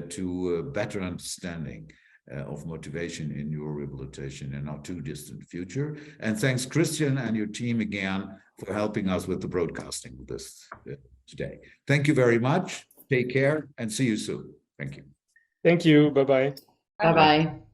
S1: to better understanding of motivation in neurorehabilitation in our too distant future. And thanks Christian and your team again for helping us with the broadcasting of this today. Thank you very much. Take care and see you soon. Thank you.
S6: Thank you. Bye-bye.
S5: Bye-bye.